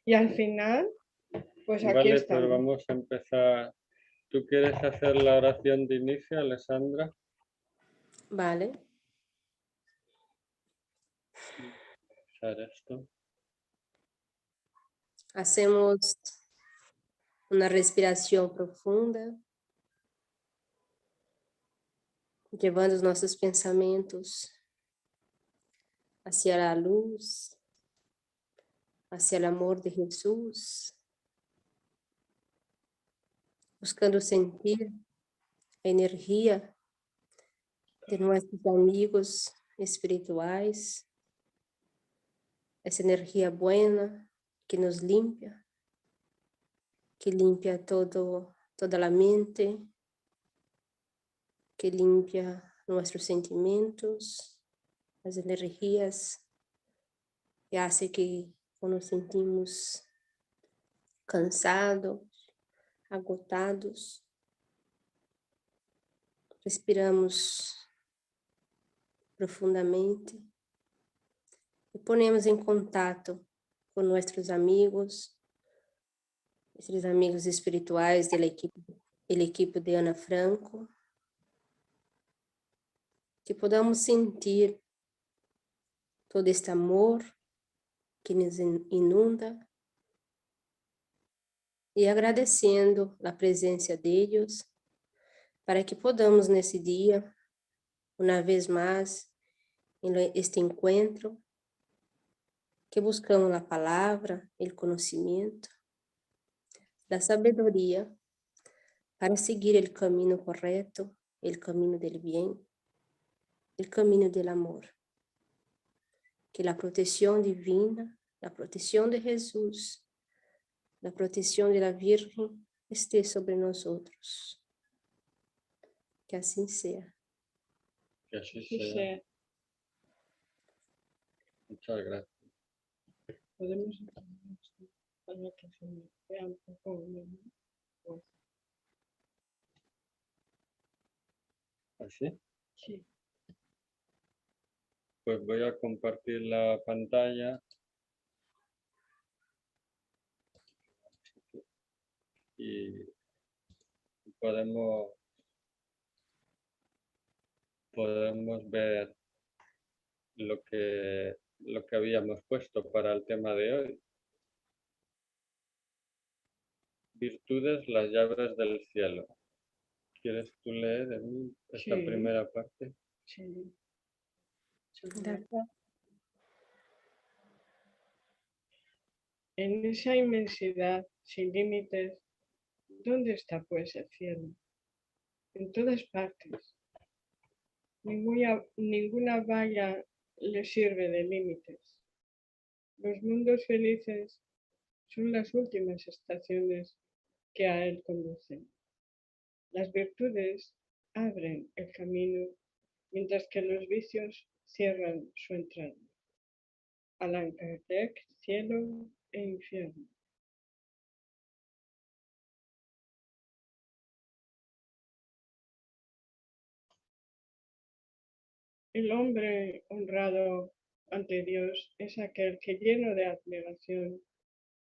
Y al final, pues aquí Vale, estamos. pues vamos a empezar. ¿Tú quieres hacer la oración de inicio, Alessandra? Vale. Usar esto. Hacemos una respiración profunda, llevando os nossos pensamentos hacia la luz, hacia el amor de Jesús, buscando sentir a energía de nuestros amigos espirituais, essa energia buena que nos limpia, que limpia toda a mente, que limpia nossos sentimentos, as energias que hace que quando nos sentimos cansados, agotados, respiramos profundamente e ponemos em contato com nossos amigos, esses amigos espirituais da equipe de Ana Franco, que podamos sentir todo este amor que nos inunda e agradecendo a presença deles, para que podamos nesse dia, uma vez mais, em este encontro, que buscamos a palavra, o conhecimento, a sabedoria, para seguir o caminho correto, o caminho do bem, o caminho do amor. Que a proteção divina, a proteção de Jesus, a proteção da Virgem esteja sobre nós outros. Que assim seja. Que así Sí, sea. sí. Muchas gracias. Podemos para que se me vea un poco bien, ¿no? ¿Así? Sí. Pues voy a compartir la pantalla. Y podemos ver lo que habíamos puesto para el tema de hoy. Virtudes, las llaves del cielo. ¿Quieres tú leer esta Sí. primera parte? Sí. En esa inmensidad sin límites, ¿dónde está pues el cielo? En todas partes. Ninguna valla le sirve de límites. Los mundos felices son las últimas estaciones que a él conducen. Las virtudes abren el camino, mientras que los vicios cierran su entrada. Allan Kardec, cielo e infierno. El hombre honrado ante Dios es aquel que, lleno de abnegación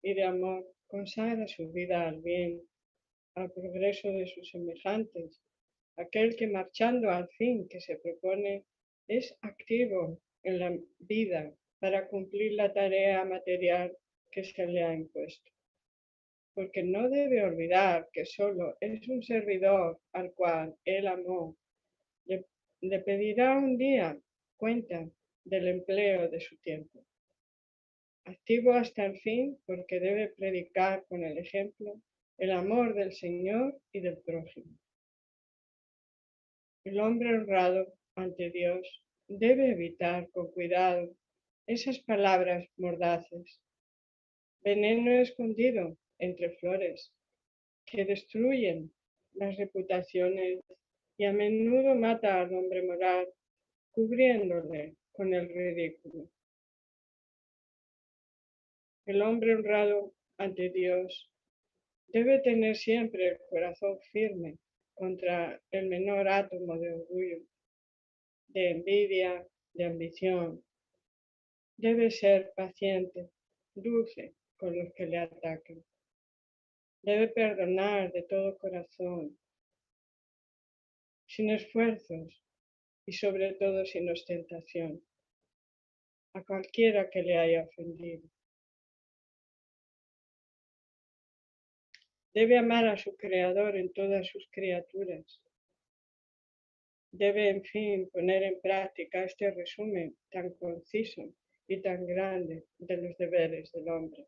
y de amor, consagra su vida al bien, al progreso de sus semejantes, aquel que, marchando al fin que se propone, es activo en la vida para cumplir la tarea material que se le ha impuesto. Porque no debe olvidar que solo es un servidor al cual él amó. Le pedirá un día cuenta del empleo de su tiempo. Activo hasta el fin porque debe predicar con el ejemplo el amor del Señor y del prójimo. El hombre honrado ante Dios debe evitar con cuidado esas palabras mordaces, veneno escondido entre flores, que destruyen las reputaciones y a menudo mata al hombre moral, cubriéndole con el ridículo. El hombre honrado ante Dios debe tener siempre el corazón firme contra el menor átomo de orgullo, de envidia, de ambición. Debe ser paciente, dulce, con los que le atacan. Debe perdonar de todo corazón, sin esfuerzos y sobre todo sin ostentación, a cualquiera que le haya ofendido. Debe amar a su Creador en todas sus criaturas. Debe, en fin, poner en práctica este resumen tan conciso y tan grande de los deberes del hombre.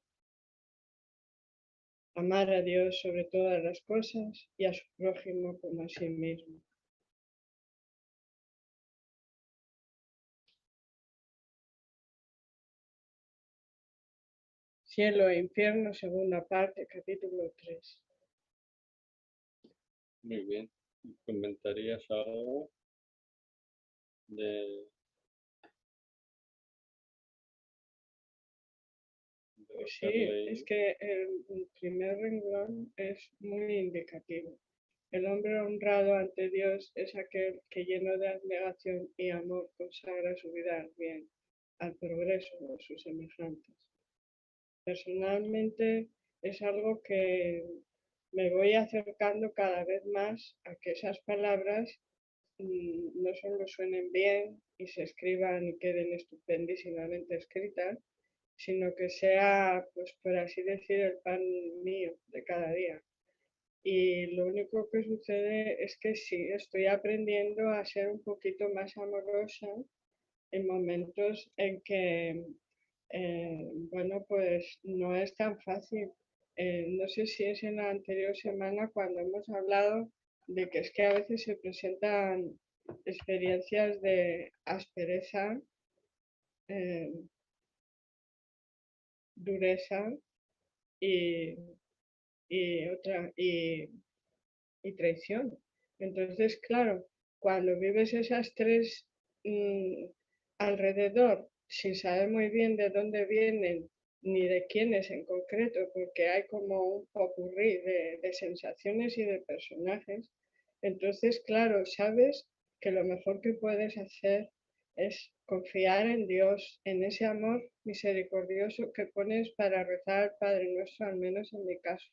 Amar a Dios sobre todas las cosas y a su prójimo como a sí mismo. Cielo e infierno, segunda parte, capítulo 3. Muy bien. ¿Comentarías algo de Pues lo que has sí, leído? es que el primer renglón es muy indicativo. El hombre honrado ante Dios es aquel que lleno de abnegación y amor consagra su vida al bien, al progreso de sus semejantes. Personalmente es algo que me voy acercando cada vez más a que esas palabras no solo suenen bien y se escriban y queden estupendísimamente escritas, sino que sea, pues por así decir, el pan mío de cada día. Y lo único que sucede es que sí, estoy aprendiendo a ser un poquito más amorosa en momentos en que, bueno, pues no es tan fácil. No sé si es en la anterior semana cuando hemos hablado de que es que a veces se presentan experiencias de aspereza, eh, dureza y, y traición. Entonces, claro, cuando vives esas tres alrededor, sin saber muy bien de dónde vienen ni de quiénes en concreto, porque hay como un popurrí de sensaciones y de personajes, entonces, claro, sabes que lo mejor que puedes hacer es confiar en Dios, en ese amor misericordioso que pones para rezar al Padre Nuestro, al menos en mi caso,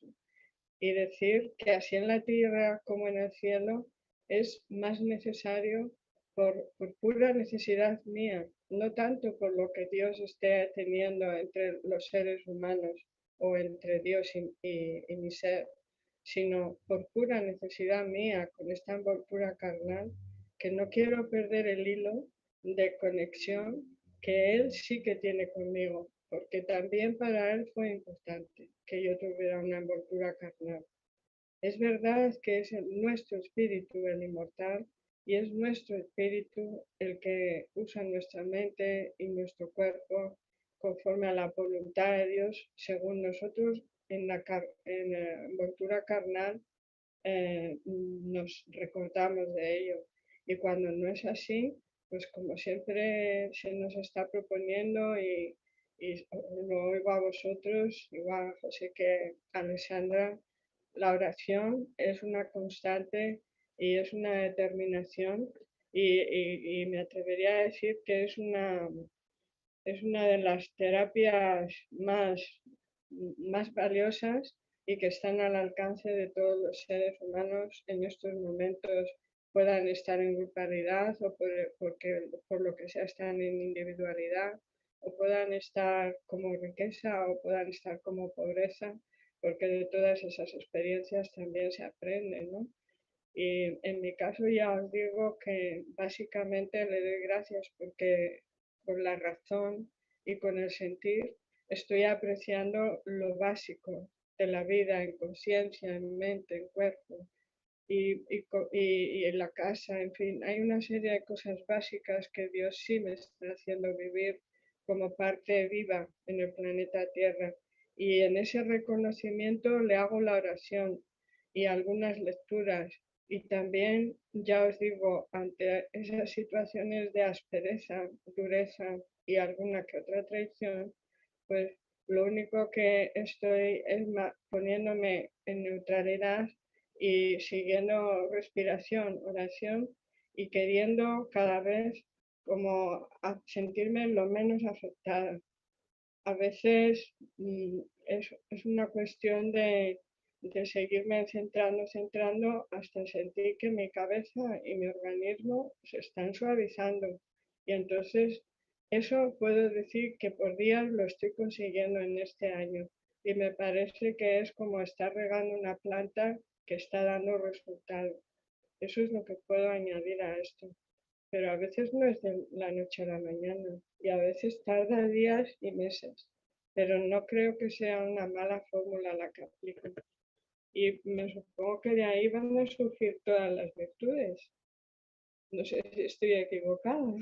y decir que así en la tierra como en el cielo es más necesario por pura necesidad mía, no tanto por lo que Dios esté teniendo entre los seres humanos o entre Dios y mi ser, sino por pura necesidad mía, con esta envoltura carnal, que no quiero perder el hilo de conexión que Él sí que tiene conmigo, porque también para Él fue importante que yo tuviera una envoltura carnal. Es verdad que es nuestro espíritu el inmortal y es nuestro espíritu el que usa nuestra mente y nuestro cuerpo conforme a la voluntad de Dios, según nosotros en la envoltura carnal nos recordamos de ello. Y cuando no es así, pues como siempre se nos está proponiendo y lo oigo a vosotros, igual a José que a Alessandra, la oración es una constante y es una determinación y me atrevería a decir que es una de las terapias más valiosas y que están al alcance de todos los seres humanos en estos momentos, puedan estar en grupalidad o por lo que sea están en individualidad, o puedan estar como riqueza o puedan estar como pobreza, porque de todas esas experiencias también se aprende, ¿no? Y en mi caso ya os digo que básicamente le doy gracias porque con la razón y con el sentir estoy apreciando lo básico de la vida en conciencia, en mente, en cuerpo y en la casa, en fin, hay una serie de cosas básicas que Dios sí me está haciendo vivir como parte viva en el planeta Tierra. Y en ese reconocimiento le hago la oración y algunas lecturas. Y también, ya os digo, ante esas situaciones de aspereza, dureza y alguna que otra traición, pues lo único que estoy es poniéndome en neutralidad y siguiendo respiración, oración y queriendo cada vez como sentirme lo menos afectada. A veces es una cuestión de seguirme centrando hasta sentir que mi cabeza y mi organismo se están suavizando. Y entonces eso puedo decir que por días lo estoy consiguiendo en este año. Y me parece que es como estar regando una planta que está dando resultado. Eso es lo que puedo añadir a esto. Pero a veces no es de la noche a la mañana y a veces tarda días y meses. Pero no creo que sea una mala fórmula la que aplico. Y me supongo que de ahí van a surgir todas las virtudes. No sé si estoy equivocada.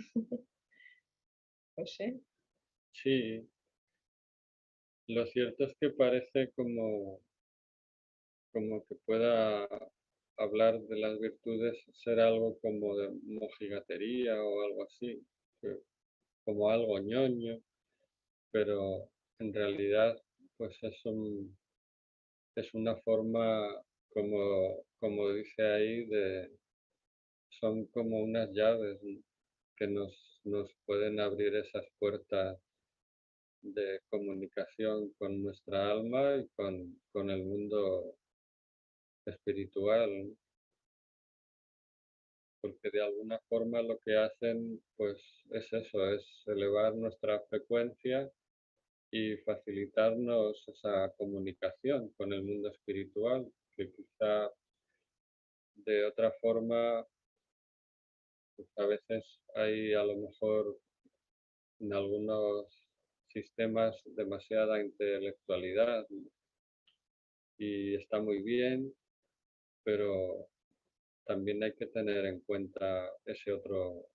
No sé. Sí, lo cierto es que parece como que pueda hablar de las virtudes ser algo como de mojigatería o algo así, como algo ñoño, pero en realidad pues es una forma, como dice ahí, son como unas llaves, ¿no?, que nos pueden abrir esas puertas de comunicación con nuestra alma y con el mundo espiritual, ¿no? Porque de alguna forma lo que hacen pues es eso, es elevar nuestra frecuencia y facilitarnos esa comunicación con el mundo espiritual, que quizá de otra forma pues a veces hay a lo mejor en algunos sistemas demasiada intelectualidad, ¿no?, y está muy bien, pero también hay que tener en cuenta ese otro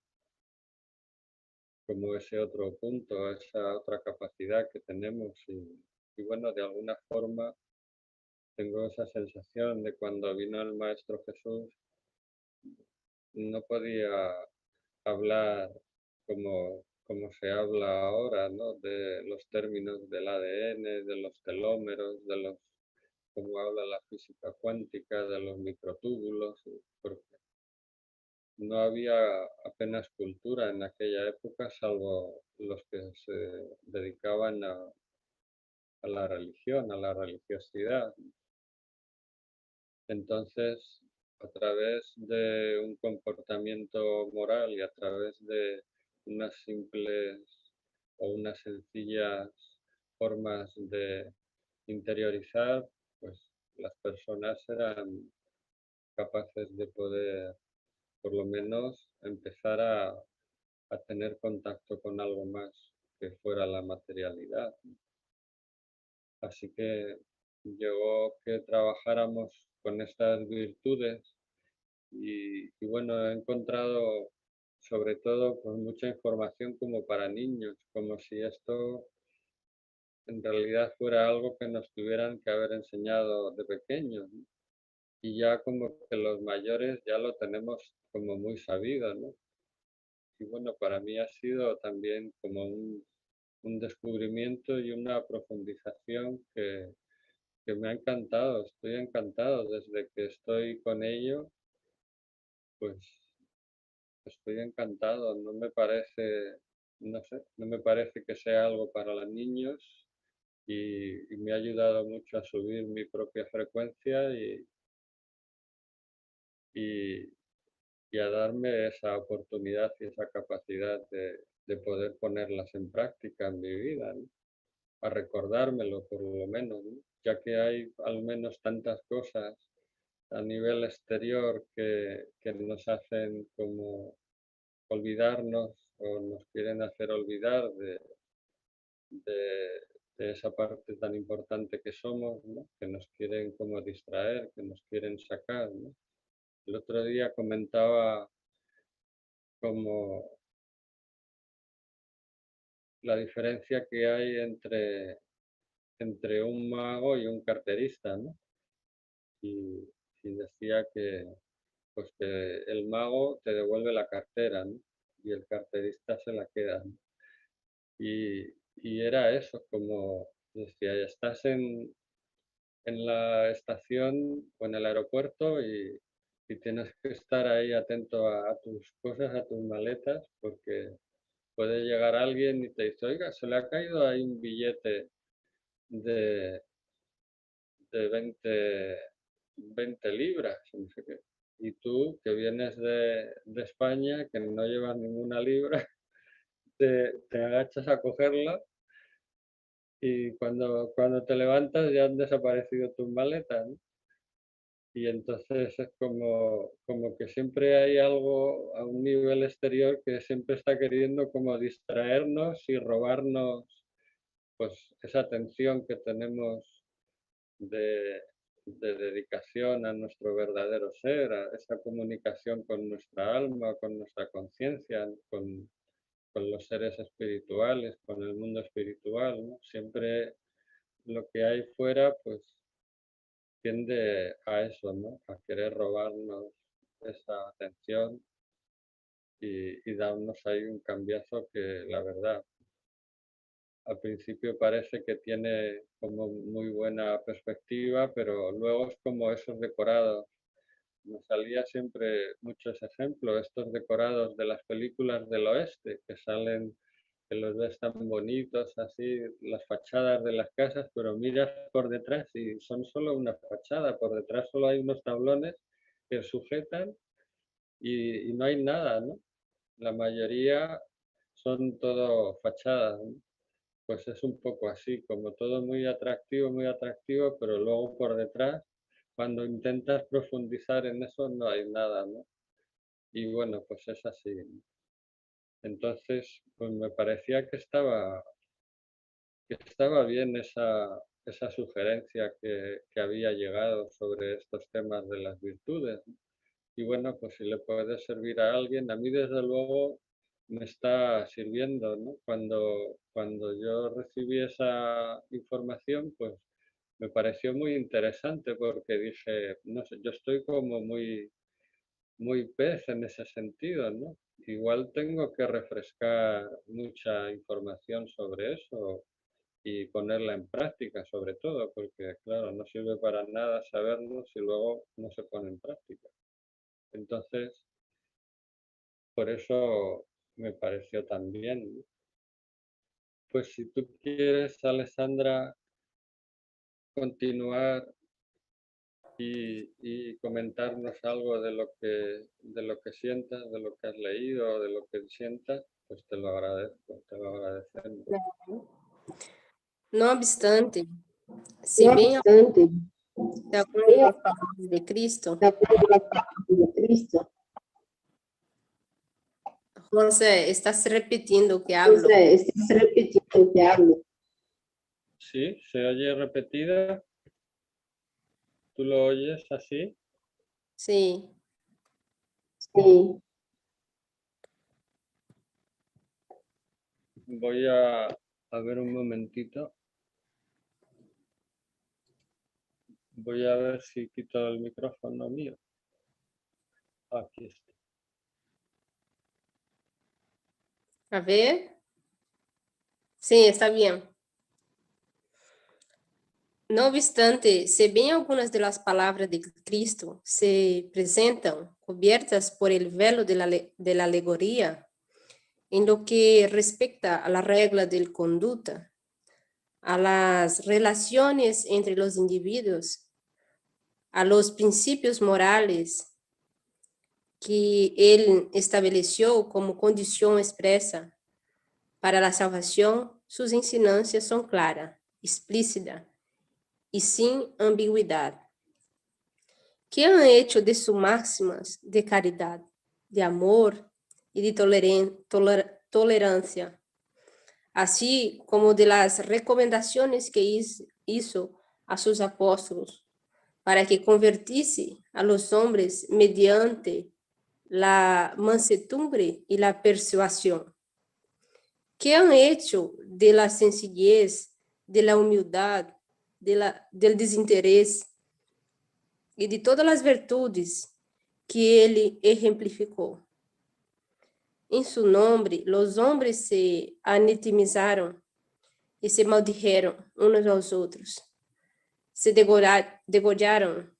punto, esa otra capacidad que tenemos y bueno, de alguna forma tengo esa sensación de cuando vino el Maestro Jesús, no podía hablar como se habla ahora, ¿no? De los términos del ADN, de los telómeros, como habla la física cuántica, de los microtúbulos, porque no había apenas cultura en aquella época, salvo los que se dedicaban a la religión, a la religiosidad. Entonces, a través de un comportamiento moral y a través de unas simples o unas sencillas formas de interiorizar, pues las personas eran capaces de poder, por lo menos, empezar a tener contacto con algo más que fuera la materialidad. Así que llegó que trabajáramos con estas virtudes y bueno, he encontrado sobre todo pues mucha información como para niños, como si esto en realidad fuera algo que nos tuvieran que haber enseñado de pequeños, ¿no? Y ya como que los mayores ya lo tenemos como muy sabido, ¿no? Y bueno, para mí ha sido también como un descubrimiento y una profundización que me ha encantado, estoy encantado desde que estoy con ello, pues estoy encantado, no me parece, no sé, no me parece que sea algo para los niños y me ha ayudado mucho a subir mi propia frecuencia y, y a darme esa oportunidad y esa capacidad de poder ponerlas en práctica en mi vida, ¿no? A recordármelo por lo menos, ¿no? Ya que hay al menos tantas cosas a nivel exterior que nos hacen como olvidarnos o nos quieren hacer olvidar de- de esa parte tan importante que somos, ¿no? Que nos quieren como distraer, que nos quieren sacar, ¿no? El otro día comentaba como la diferencia que hay entre un mago y un carterista, ¿no? Y, y decía que, pues que el mago te devuelve la cartera, ¿no?, y el carterista se la queda, ¿no? Y, y era eso, como decía, estás en la estación o en el aeropuerto y tienes que estar ahí atento a tus cosas, a tus maletas, porque puede llegar alguien y te dice, oiga, se le ha caído ahí un billete de 20 libras, no sé qué. Y tú, que vienes de España, que no llevas ninguna libra, te agachas a cogerla y cuando te levantas ya han desaparecido tus maletas, ¿no? Y entonces es como que siempre hay algo a un nivel exterior que siempre está queriendo como distraernos y robarnos pues esa atención que tenemos de, de dedicación a nuestro verdadero ser, a esa comunicación con nuestra alma, con nuestra conciencia, con los seres espirituales, con el mundo espiritual, ¿no? Siempre lo que hay fuera, pues tiende a eso, ¿no? A querer robarnos esa atención y darnos ahí un cambiazo que la verdad al principio parece que tiene como muy buena perspectiva, pero luego es como esos decorados. Me salía siempre muchos ejemplos, estos decorados de las películas del oeste, que salen, que los ves tan bonitos, así, las fachadas de las casas, pero miras por detrás y son solo una fachada, por detrás solo hay unos tablones que sujetan y no hay nada, ¿no? La mayoría son todo fachadas, ¿no? Pues es un poco así, como todo muy atractivo, pero luego por detrás, cuando intentas profundizar en eso, no hay nada, ¿no? Y bueno, pues es así, ¿no? Entonces, pues me parecía que estaba bien esa sugerencia que había llegado sobre estos temas de las virtudes, ¿no? Y bueno, pues si le puede servir a alguien, a mí desde luego me está sirviendo, ¿no? Cuando yo recibí esa información, pues me pareció muy interesante porque dije, no sé, yo estoy como muy pez en ese sentido, ¿no? Igual tengo que refrescar mucha información sobre eso y ponerla en práctica sobre todo, porque claro, no sirve para nada saberlo si luego no se pone en práctica. Entonces, por eso me pareció tan bien, ¿no? Pues si tú quieres, Alessandra, continuar y comentarnos algo de lo que sientas, de lo que has leído, de lo que sientas, pues te lo agradezco, te lo agradecemos. No obstante, se No bem obstante, de algumas das palavras de Cristo, de acuerdo a la palabra de Cristo, José, estás repetindo o que hablo. José, estás repitiendo lo que hablo. ¿Sí? ¿Se oye repetida? ¿Tú lo oyes así? Sí. Sí. Voy a ver un momentito. Voy a ver si quito el micrófono mío. Aquí está. A ver. Sim, está bien. No obstante, se bem algumas das palavras de Cristo se presentam cubiertas por el velo de la alegoría, en lo que respecta a la regla de conducta, a las relaciones entre los individuos, a los principios morales que él estableció como condición expresa para la salvación, sus enseñanzas son claras, explícitas y sin ambigüedad, que han hecho de sus máximas de caridad, de amor y de tolerancia, así como de las recomendaciones que hizo a sus apóstolos para que convertisse a los hombres mediante la mansedumbre y la persuasión, que han hecho de la sencillez, de la humildad, del desinterés y de todas las virtudes que él ejemplificó. En su nombre, los hombres se anatemizaron y se maldijeron unos a los otros. Se degollaron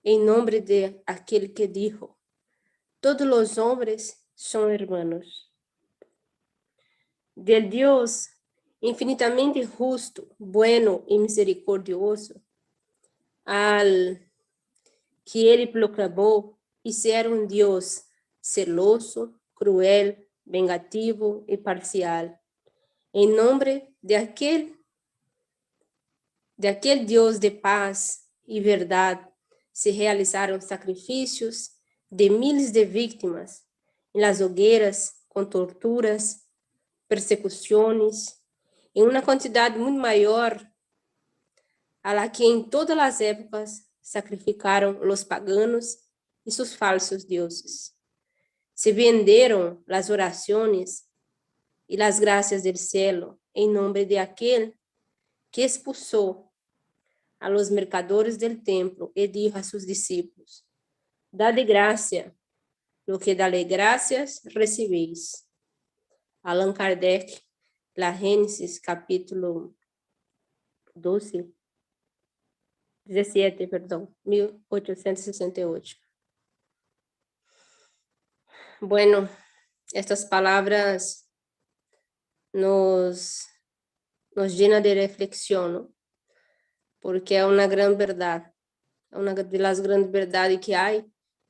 en nombre de aquel que dijo, todos los hombres son hermanos. Del Dios infinitamente justo, bueno e misericordioso, al que ele proclamou e ser um Deus celoso, cruel, vengativo e parcial. Em nome de aquele Deus de paz e verdade, se realizaram sacrifícios de miles de vítimas em las hogueiras, com torturas, persecuções, em uma quantidade muito maior a la que em todas as épocas sacrificaram os paganos e seus falsos deuses. Se venderam as orações e as graças do cielo em nome de aquele que expulsou a los mercadores del templo e dijo a sus discípulos: Dade gracia, lo que dale gracias recibéis. Allan Kardec, La Gênesis, capítulo 17, 1868. Bueno, estas palabras nos llenan de reflexión, ¿no? Porque é uma grande verdade, é uma das grandes verdades que há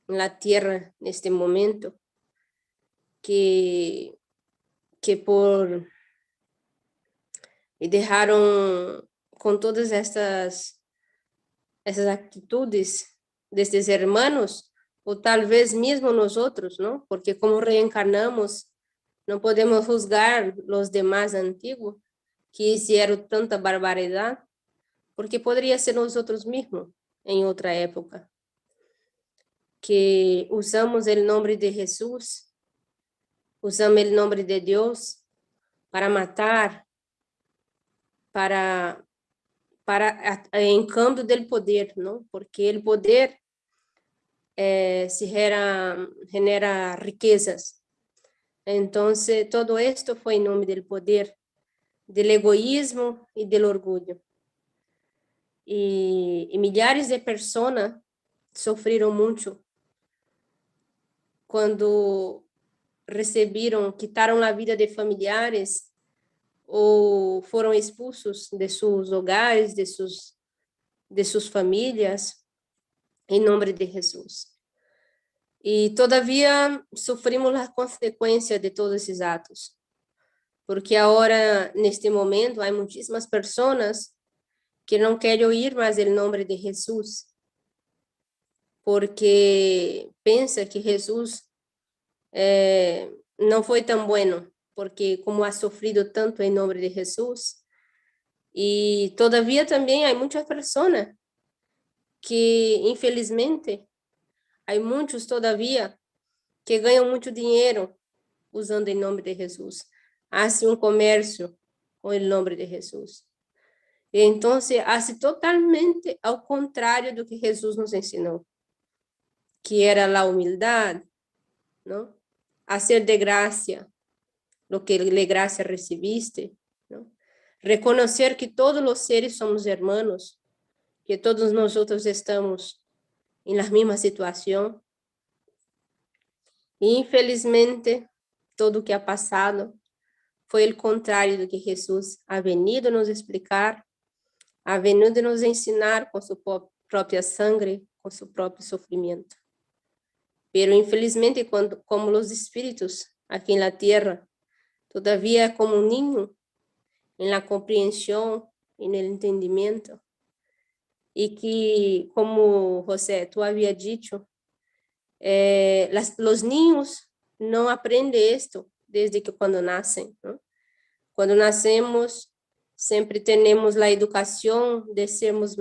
na Terra neste momento, que por e deixaram com todas essas atitudes destes hermanos, ou talvez mesmo nós outros, não? Porque como reencarnamos, não podemos juzgar os demais antigos que fizeram tanta barbaridade, porque poderia ser nós outros mesmos em outra época, que usamos o nome de Jesus, usamos o nome de Deus para matar, para em câmbio do poder, não? Porque o poder genera riquezas. Então, todo esto foi em nome do poder, do egoísmo e do orgulho. E milhares de pessoas sofreram muito quando quitaram a vida de familiares ou foram expulsos de seus hogares, de suas famílias, em nome de Jesus. E, todavia, sofrimos a consequência de todos esses atos, porque agora, neste momento, há muitíssimas pessoas que não querem ouvir mais o nome de Jesus, porque pensa que Jesus não foi tão bueno, porque como ha sofrido tanto em nome de Jesus. E todavia também há muitas pessoas que, infelizmente, há muitos todavia que ganham muito dinheiro usando em nome de Jesus. Hace um comércio com o nome de Jesus. Então, hace totalmente ao contrário do que Jesus nos ensinou, que era a humildade, não? Hacer de graça lo que de graça recibiste, não? Reconocer que todos os seres somos hermanos, que todos nós estamos em la mesma situação. E, infelizmente, tudo o que ha passado foi o contrário do que Jesus ha venido nos explicar, ha venido nos ensinar com sua própria sangre, com seu próprio sofrimento. Pero, infelizmente, como os espíritos aqui na Terra, todavia como um ninho, em la compreensão e no entendimento, e que, como José, tu havia dito, os niños não aprendem isto desde que quando nascem, ¿no? Quando nascemos, sempre temos a educação de sermos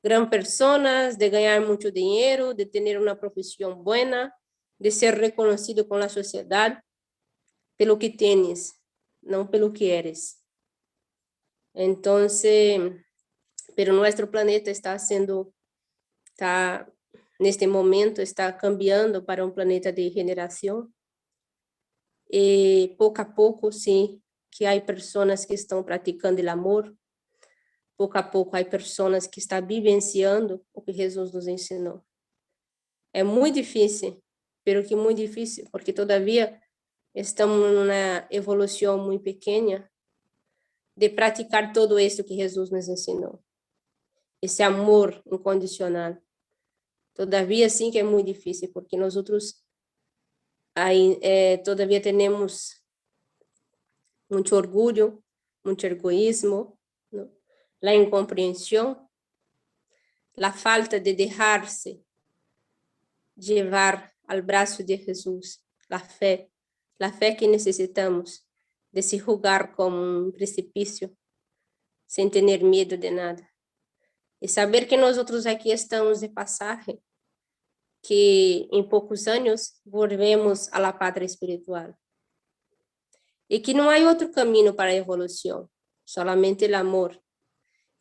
grandes pessoas, de ganhar muito dinheiro, de ter uma profissão boa, de ser reconhecido com a sociedade pelo que tens, não pelo que eres. Então, pero nosso planeta neste momento, está cambiando para um planeta de regeneração. E pouco a pouco, sim, que há pessoas que estão praticando o amor. Pouco a pouco, há pessoas que estão vivenciando o que Jesus nos ensinou. É muito difícil, pero que muito difícil, porque todavia estamos numa evolução muito pequena, de praticar todo esto que Jesús nos ensinou. Esse amor incondicional. Todavia, sim que é muito difícil, porque nós outros todavia temos muito orgulho, muito egoísmo, ¿no? La incompreensão, la falta de deixar-se llevar al braço de Jesus, la fé que necessitamos de se julgar como um precipício, sem ter medo de nada. E saber que nós outros aqui estamos de passagem, que em poucos anos volvemos à la pátria espiritual. E que não há outro caminho para a evolução, solamente o amor.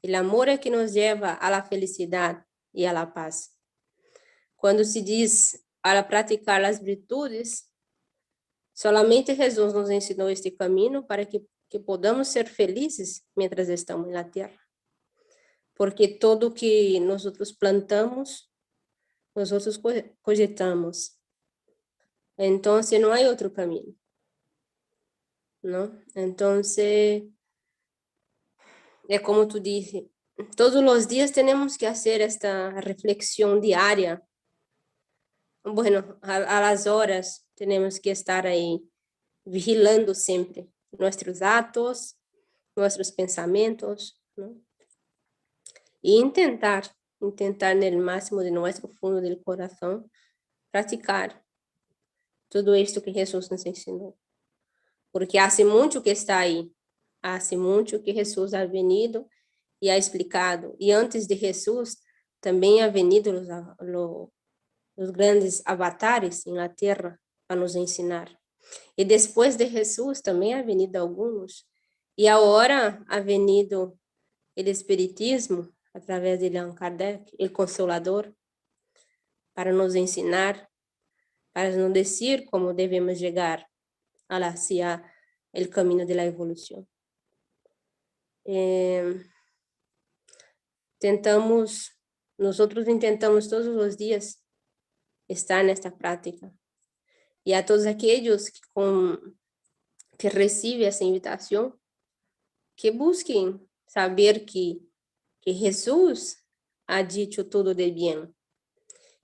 O amor é que nos leva à la felicidade e à la paz. Quando se diz para praticar as virtudes, solamente Jesus nos ensinou este caminho para que podamos ser felizes mientras estamos na terra. Porque tudo que nós outros plantamos, nós outros coletamos. Então, não há outro caminho. ¿No? Entonces, como tú dices, todos los días tenemos que hacer esta reflexión diaria. Bueno, a las horas tenemos que estar ahí vigilando siempre nuestros actos, nuestros pensamientos, ¿no? Y intentar en el máximo de nuestro fondo del corazón practicar todo esto que Jesús nos ensinou. Porque hace mucho que está ahí, hace mucho que Jesús ha venido y ha explicado. Y antes de Jesús también han venido los grandes avatares en la tierra para nos ensinar. Y después de Jesús también han venido algunos. Y ahora ha venido el espiritismo a través de Allan Kardec, el Consolador, para nos ensinar, para nos decir cómo debemos llegar hacia el camino de la evolución. Nosotros intentamos todos los días estar en esta práctica. Y a todos aquellos que reciben esa invitación, que busquen saber que Jesús ha dicho todo de bien,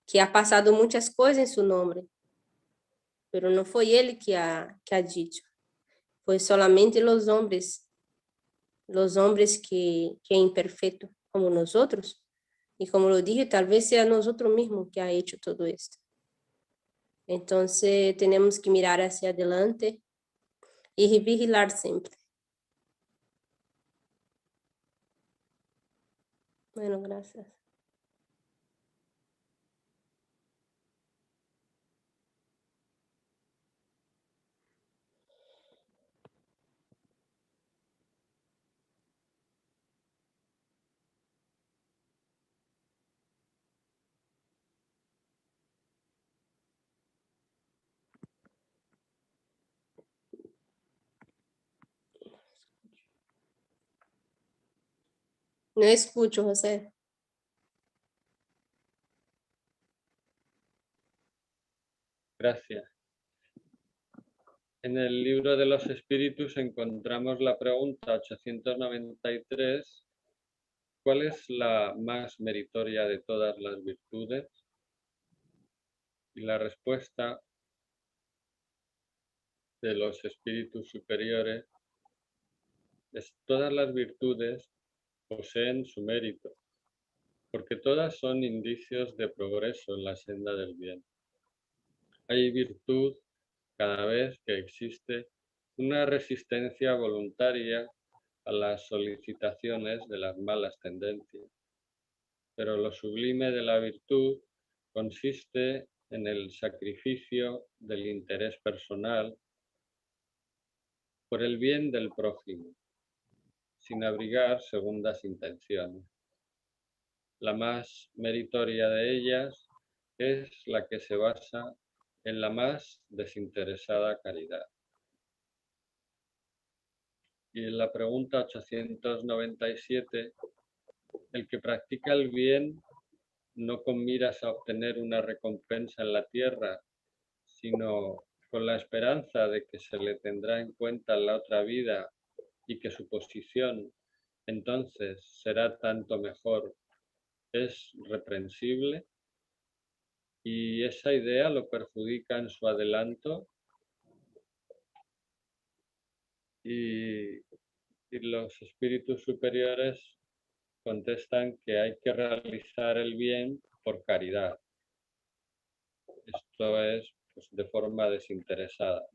que ha pasado muchas cosas en su nombre, pero no fue él que ha dicho, fue solamente los hombres que imperfectos como nosotros, y como lo dije, tal vez sea nosotros mismos que ha hecho todo esto. Entonces tenemos que mirar hacia adelante y vigilar siempre. Bueno, gracias. No escucho, José. Gracias. En el libro de los espíritus encontramos la pregunta 893. ¿Cuál es la más meritoria de todas las virtudes? Y la respuesta de los espíritus superiores es: todas las virtudes poseen su mérito, porque todas son indicios de progreso en la senda del bien. Hay virtud cada vez que existe una resistencia voluntaria a las solicitaciones de las malas tendencias. Pero lo sublime de la virtud consiste en el sacrificio del interés personal por el bien del prójimo, sin abrigar segundas intenciones. La más meritoria de ellas es la que se basa en la más desinteresada caridad. Y en la pregunta 897, el que practica el bien no con miras a obtener una recompensa en la tierra, sino con la esperanza de que se le tendrá en cuenta en la otra vida y que su posición entonces será tanto mejor, es reprensible, y esa idea lo perjudica en su adelanto, y los espíritus superiores contestan que hay que realizar el bien por caridad. Esto es, pues, de forma desinteresada.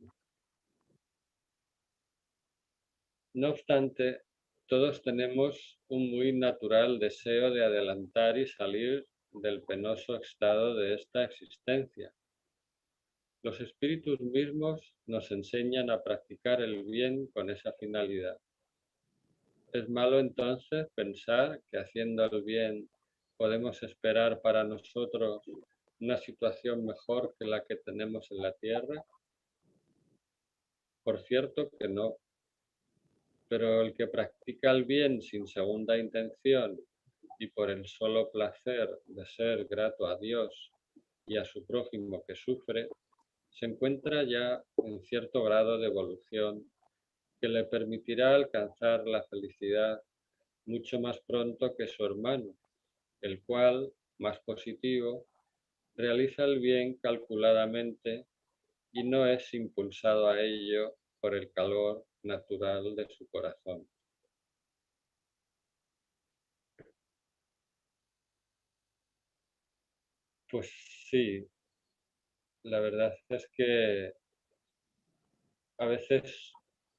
No obstante, todos tenemos un muy natural deseo de adelantar y salir del penoso estado de esta existencia. Los espíritus mismos nos enseñan a practicar el bien con esa finalidad. ¿Es malo entonces pensar que haciendo el bien podemos esperar para nosotros una situación mejor que la que tenemos en la tierra? Por cierto que no, pero el que practica el bien sin segunda intención y por el solo placer de ser grato a Dios y a su prójimo que sufre, se encuentra ya en cierto grado de evolución que le permitirá alcanzar la felicidad mucho más pronto que su hermano, el cual, más positivo, realiza el bien calculadamente y no es impulsado a ello por el calor natural de su corazón. Pues sí, la verdad es que a veces,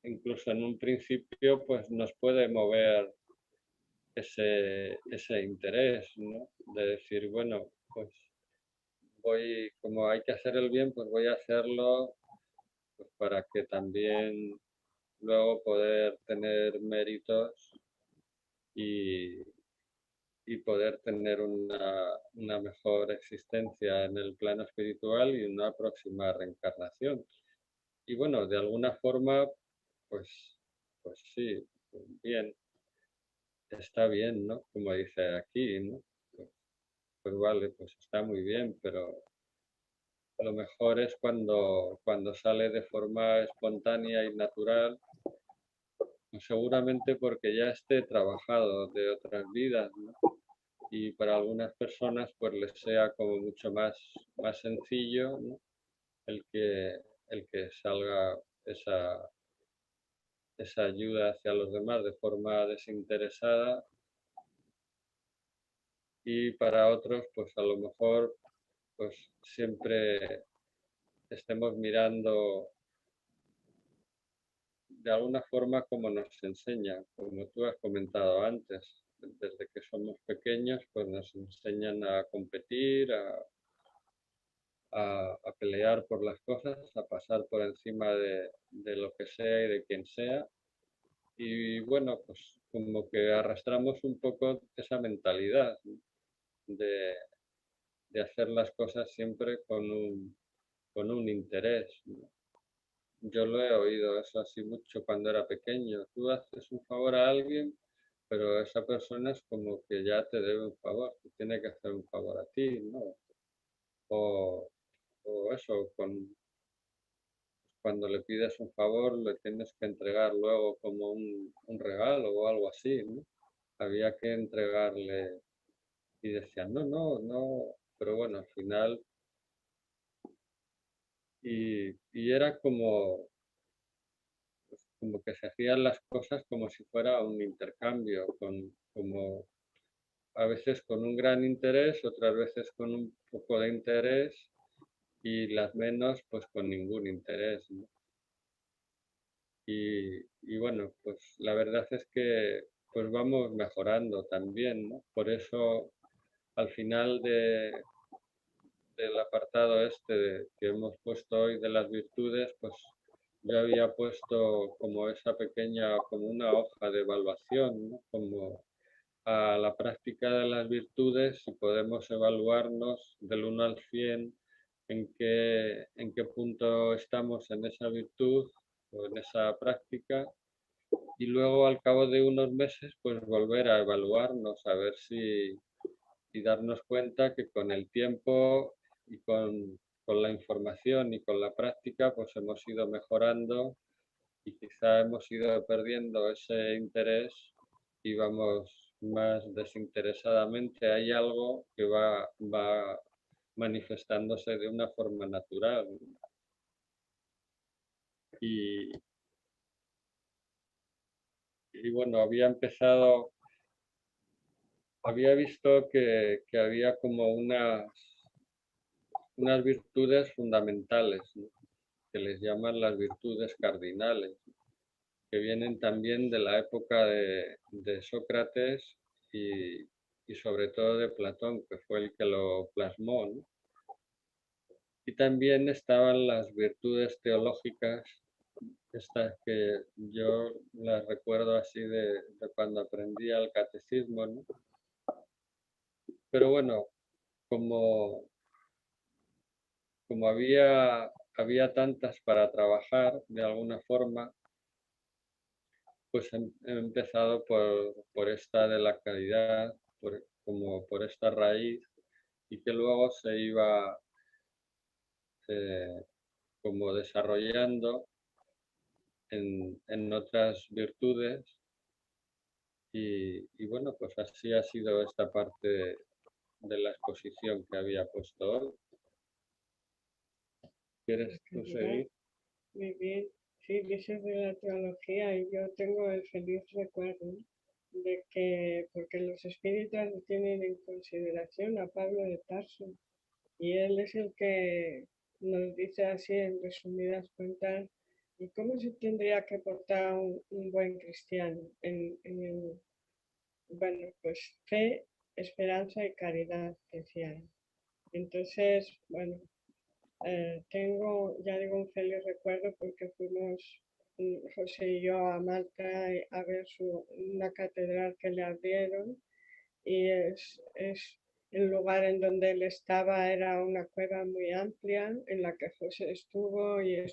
incluso en un principio, pues nos puede mover ese interés, ¿no? De decir, bueno, pues como hay que hacer el bien, pues voy a hacerlo, pues, para que también luego poder tener méritos y, y poder tener una mejor existencia en el plano espiritual y una próxima reencarnación. Y bueno, de alguna forma, pues, pues sí, bien, está bien, ¿no? Como dice aquí, ¿no? Pues vale, pues está muy bien, pero lo mejor es cuando sale de forma espontánea y natural, pues seguramente porque ya esté trabajado de otras vidas, ¿no? Y para algunas personas pues les sea como mucho más sencillo, ¿no? el que salga esa ayuda hacia los demás de forma desinteresada, y para otros pues a lo mejor pues siempre estemos mirando de alguna forma como nos enseñan, como tú has comentado antes, desde que somos pequeños pues nos enseñan a competir, a pelear por las cosas, a pasar por encima de lo que sea y de quien sea. Y bueno, pues como que arrastramos un poco esa mentalidad, ¿no? de hacer las cosas siempre con un interés, ¿no? Yo lo he oído eso así mucho cuando era pequeño. Tú haces un favor a alguien, pero esa persona es como que ya te debe un favor, te tiene que hacer un favor a ti, ¿no? O, o eso, cuando le pides un favor, le tienes que entregar luego como un regalo o algo así, ¿no? Había que entregarle y decían, no, no, no, pero bueno, al final, y era como que se hacían las cosas como si fuera un intercambio, como a veces con un gran interés, otras veces con un poco de interés y las menos pues con ningún interés, ¿no? Y bueno, pues la verdad es que pues vamos mejorando también, ¿no? Por eso al final del apartado que hemos puesto hoy de las virtudes, pues yo había puesto como esa pequeña, como una hoja de evaluación, ¿no? Como a la práctica de las virtudes, si podemos evaluarnos del 1 al 100 en qué punto estamos en esa virtud o en esa práctica, y luego al cabo de unos meses pues volver a evaluarnos a ver si y darnos cuenta que con el tiempo y con la información y con la práctica pues hemos ido mejorando y quizá hemos ido perdiendo ese interés y vamos más desinteresadamente. Hay algo que va manifestándose de una forma natural. Y bueno, había visto que había como unas virtudes fundamentales, ¿no?, que les llaman las virtudes cardinales, que vienen también de la época de Sócrates y sobre todo de Platón, que fue el que lo plasmó, ¿no? Y también estaban las virtudes teológicas, estas que yo las recuerdo así de cuando aprendí el catecismo, ¿no? Pero bueno, como había tantas para trabajar de alguna forma, pues he empezado por esta de la caridad, como por esta raíz, y que luego se iba eh, como desarrollando en otras virtudes. Y bueno, pues así ha sido esta parte de la exposición que había puesto hoy. ¿Quieres tú seguir? Muy bien. Sí, dices de la teología y yo tengo el feliz recuerdo de que, porque los espíritas tienen en consideración a Pablo de Tarso y él es el que nos dice así en resumidas cuentas y cómo se tendría que portar un buen cristiano bueno, pues fe, esperanza y caridad, decía él. Entonces, bueno, tengo, ya digo, un feliz recuerdo porque fuimos José y yo a Malta a ver una catedral que le abrieron y es el lugar en donde él estaba era una cueva muy amplia en la que José estuvo y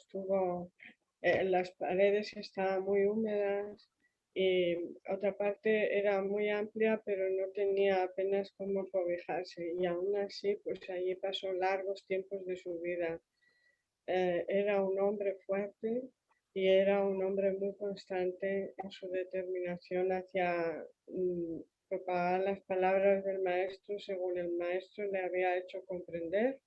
las paredes estaban muy húmedas y otra parte era muy amplia pero no tenía apenas cómo cobijarse y aún así pues allí pasó largos tiempos de su vida. Era un hombre fuerte y era un hombre muy constante en su determinación hacia propagar las palabras del maestro según el maestro le había hecho comprender,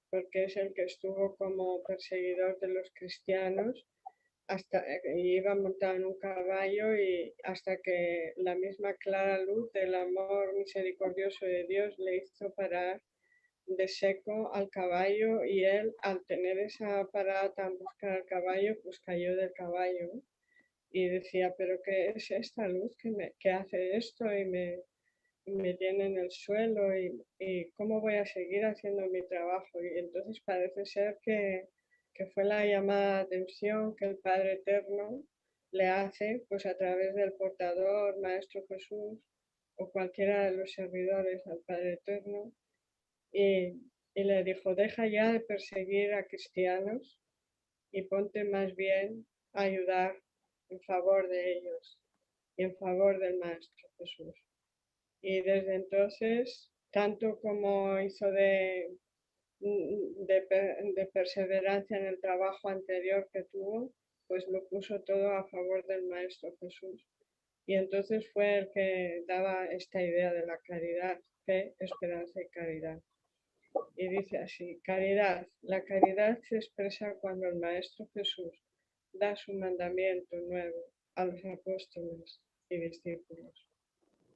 porque es el que estuvo como perseguidor de los cristianos hasta iba montado en un caballo y hasta que la misma clara luz del amor misericordioso de Dios le hizo parar de seco al caballo y él al tener esa parada tan brusca al caballo pues cayó del caballo y decía pero ¿qué es esta luz que hace esto y me tiene en el suelo y cómo voy a seguir haciendo mi trabajo? Y entonces parece ser que fue la llamada de atención que el Padre Eterno le hace pues a través del portador, Maestro Jesús o cualquiera de los servidores al Padre Eterno y, y le dijo, deja ya de perseguir a cristianos y ponte más bien a ayudar en favor de ellos y en favor del Maestro Jesús. Y desde entonces, tanto como hizo de perseverancia en el trabajo anterior que tuvo, pues lo puso todo a favor del Maestro Jesús. Y entonces fue el que daba esta idea de la caridad, fe, esperanza y caridad. Y dice así, caridad. La caridad se expresa cuando el Maestro Jesús da su mandamiento nuevo a los apóstoles y discípulos.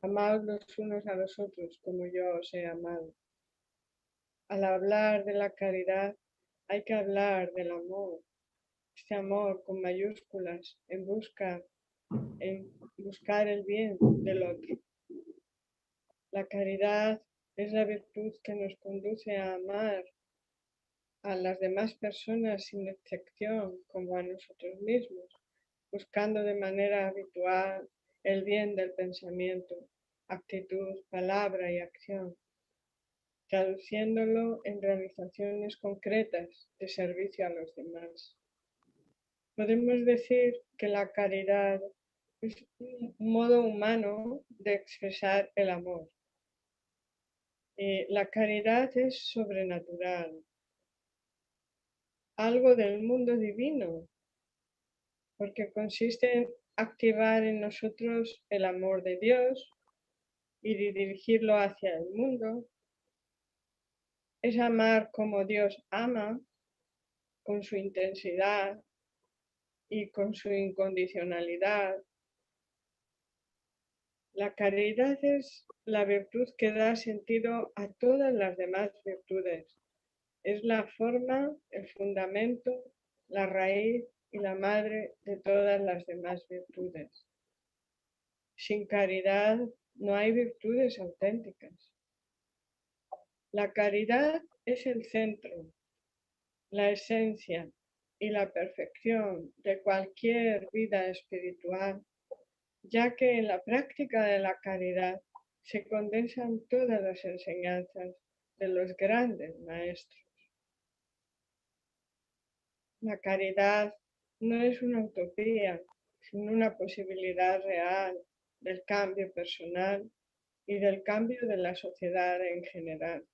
Amaos los unos a los otros como yo os he amado. Al hablar de la caridad hay que hablar del amor, este amor con mayúsculas, en buscar el bien del otro. La caridad es la virtud que nos conduce a amar a las demás personas sin excepción como a nosotros mismos, buscando de manera habitual el bien del pensamiento, actitud, palabra y acción, traduciéndolo en realizaciones concretas de servicio a los demás. Podemos decir que la caridad es un modo humano de expresar el amor. La caridad es sobrenatural, algo del mundo divino, porque consiste en activar en nosotros el amor de Dios y dirigirlo hacia el mundo. Es amar como Dios ama, con su intensidad y con su incondicionalidad. La caridad es la virtud que da sentido a todas las demás virtudes. Es la forma, el fundamento, la raíz y la madre de todas las demás virtudes. Sin caridad no hay virtudes auténticas. La caridad es el centro, la esencia y la perfección de cualquier vida espiritual, ya que en la práctica de la caridad se condensan todas las enseñanzas de los grandes maestros. La caridad no es una utopía, sino una posibilidad real del cambio personal y del cambio de la sociedad en general.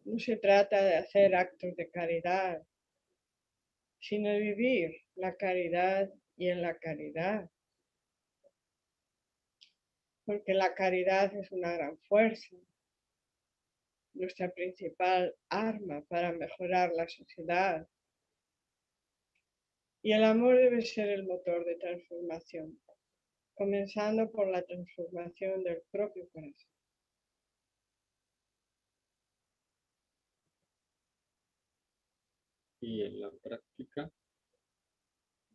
No se trata de hacer actos de caridad, sino de vivir la caridad y en la caridad. Porque la caridad es una gran fuerza, nuestra principal arma para mejorar la sociedad. Y el amor debe ser el motor de transformación, comenzando por la transformación del propio corazón. Y en la práctica,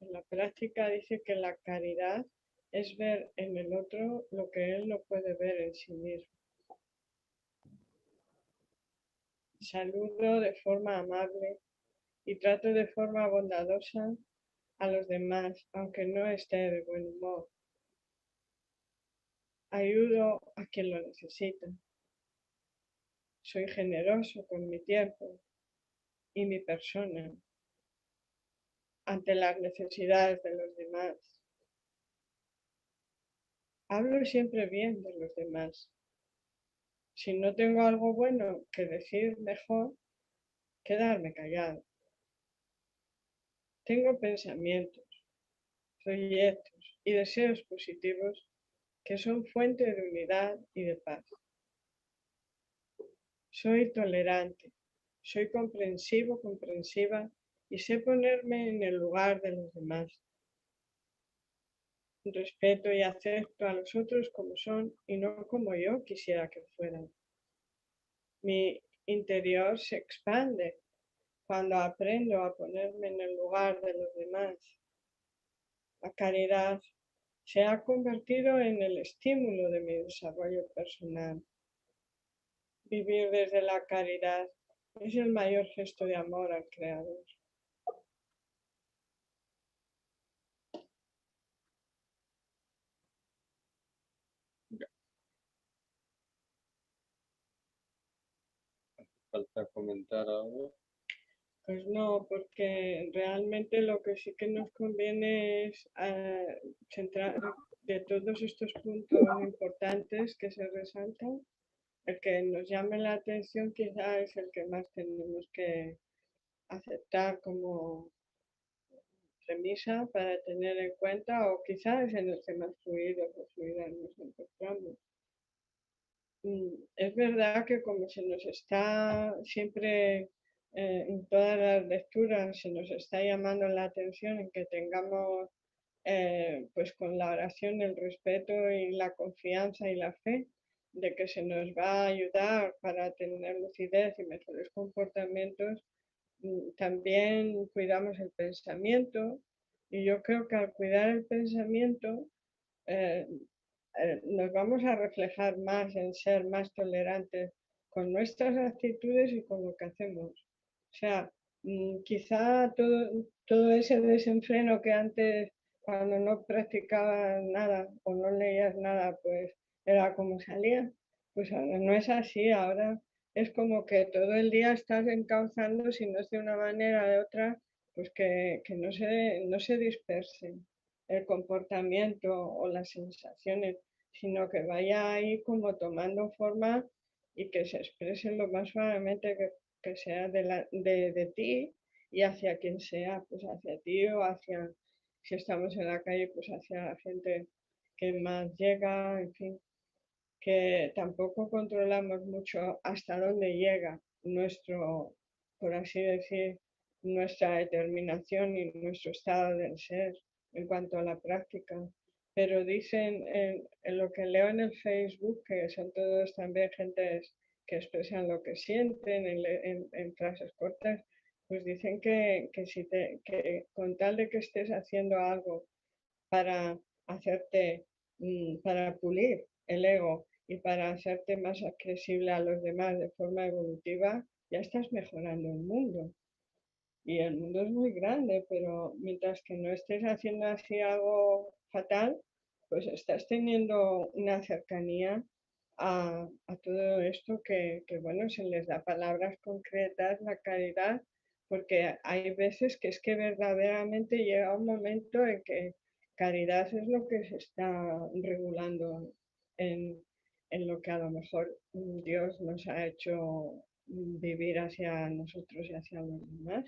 En la práctica dice que la caridad es ver en el otro lo que él no puede ver en sí mismo. Saludo de forma amable y trato de forma bondadosa a los demás, aunque no esté de buen humor. Ayudo a quien lo necesita. Soy generoso con mi tiempo y mi persona ante las necesidades de los demás. Hablo siempre bien de los demás. Si no tengo algo bueno que decir, mejor quedarme callado. Tengo pensamientos, proyectos y deseos positivos que son fuente de unidad y de paz. Soy tolerante, soy comprensivo, comprensiva y sé ponerme en el lugar de los demás. Respeto y acepto a los otros como son y no como yo quisiera que fueran. Mi interior se expande cuando aprendo a ponerme en el lugar de los demás. La caridad se ha convertido en el estímulo de mi desarrollo personal. Vivir desde la caridad es el mayor gesto de amor al Creador. falta comentar algo. Pues no, porque realmente lo que sí que nos conviene es centrar de todos estos puntos importantes que se resaltan, el que nos llame la atención quizá es el que más tenemos que aceptar como premisa para tener en cuenta, o quizás es en el que más fluidos o fluidas nos encontramos. Es verdad que como se nos está siempre en todas las lecturas, se nos está llamando la atención en que tengamos pues con la oración el respeto y la confianza y la fe de que se nos va a ayudar para tener lucidez y mejores comportamientos. También cuidamos el pensamiento y yo creo que al cuidar el pensamiento eh, nos vamos a reflejar más en ser más tolerantes con nuestras actitudes y con lo que hacemos. O sea, quizá todo ese desenfreno que antes, cuando no practicabas nada o no leías nada, pues era como salía. Pues ahora no es así, ahora es como que todo el día estás encauzando, si no es de una manera o de otra, pues que no se dispersen el comportamiento o las sensaciones, sino que vaya ahí como tomando forma y que se exprese lo más suavemente que sea de ti y hacia quien sea, pues hacia ti o hacia, si estamos en la calle, pues hacia la gente que más llega, en fin, que tampoco controlamos mucho hasta dónde llega nuestro, por así decir, nuestra determinación y nuestro estado del ser en cuanto a la práctica. Pero dicen en lo que leo en el Facebook, que son todos también gentes que expresan lo que sienten en frases cortas, pues dicen que con tal de que estés haciendo algo para hacerte, para pulir el ego y para hacerte más accesible a los demás de forma evolutiva, ya estás mejorando el mundo. Y el mundo es muy grande, pero mientras que no estés haciendo así algo fatal, pues estás teniendo una cercanía a todo esto bueno, se les da palabras concretas, la caridad, porque hay veces que es que verdaderamente llega un momento en que caridad es lo que se está regulando en lo que a lo mejor Dios nos ha hecho vivir hacia nosotros y hacia los demás.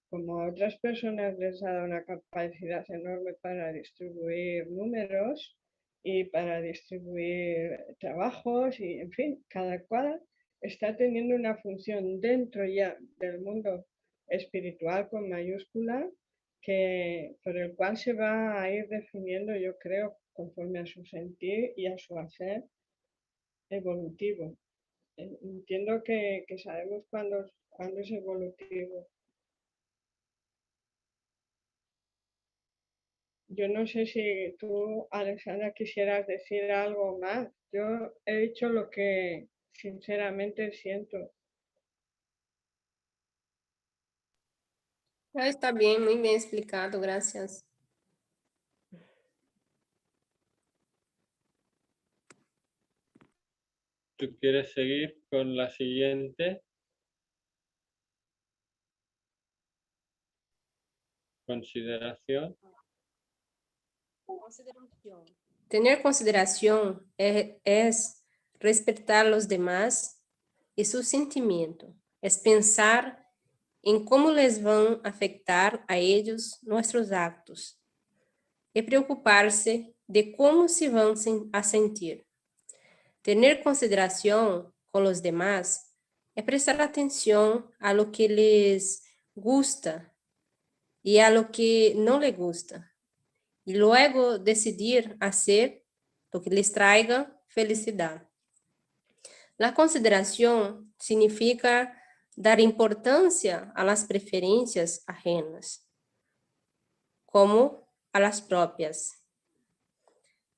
Como a otras personas les ha dado una capacidad enorme para distribuir números y para distribuir trabajos y, en fin, cada cual está teniendo una función dentro ya del mundo espiritual con mayúscula por el cual se va a ir definiendo, yo creo, conforme a su sentir y a su hacer evolutivo. Entiendo que sabemos cuándo es evolutivo. Yo no sé si tú, Alexandra, quisieras decir algo más. Yo he dicho lo que sinceramente siento. Está bien, muy bien explicado, gracias. ¿Tú quieres seguir con la siguiente consideración? Tener consideración es respetar a los demás y su sentimiento. Es pensar en cómo les van a afectar a ellos nuestros actos y preocuparse de cómo se van a sentir. Tener consideración con los demás es prestar atención a lo que les gusta y a lo que no les gusta, y luego decidir hacer lo que les traiga felicidad. La consideración significa dar importancia a las preferencias ajenas, como a las propias.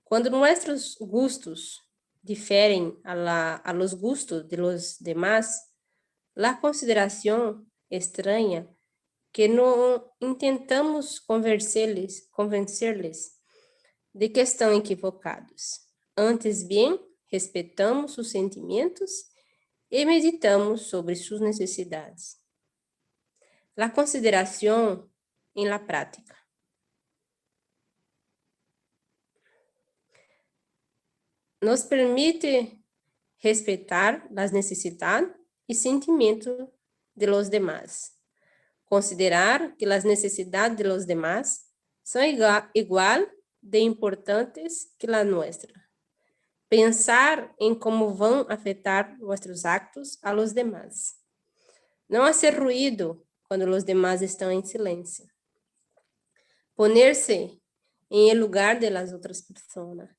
Cuando nuestros gustos difieren a los gustos de los demás, la consideración extraña que no intentamos convencerles de que estão equivocados. Antes bem, respeitamos sus sentimentos e meditamos sobre sus necessidades. La consideración en la práctica. Nos permite respetar las necesidades y sentimientos de los demás. Considerar que las necesidades de los demás son igual de importantes que la nuestra. Pensar en cómo van a afectar nuestros actos a los demás. No hacer ruido cuando los demás están en silencio. Ponerse en el lugar de las otras personas.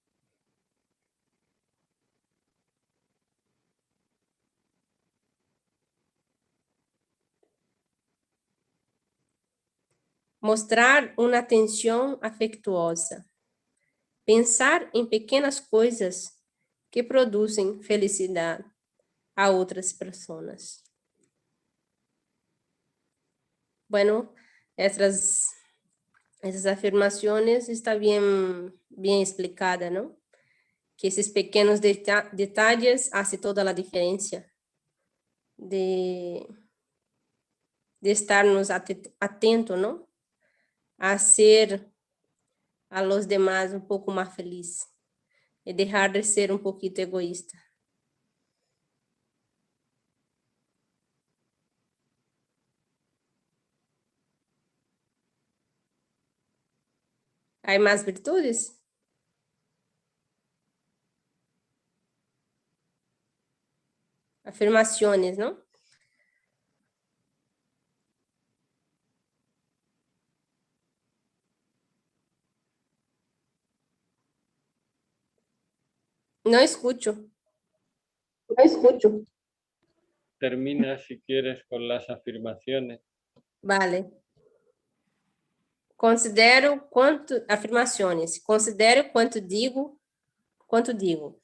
Mostrar uma atenção afetuosa. Pensar em pequenas coisas que produzem felicidade a outras pessoas. Bueno, essas afirmações estão bem explicadas, não? Que esses pequenos detalhes fazem toda a diferença de estarmos atentos, não? A ser a los demás um pouco mais feliz e deixar de ser um pouquinho egoísta. ¿Hay más virtudes? Afirmaciones, ¿no? No escucho. No escucho. Termina si quieres con las afirmaciones. Vale. Afirmaciones. Considero quanto digo.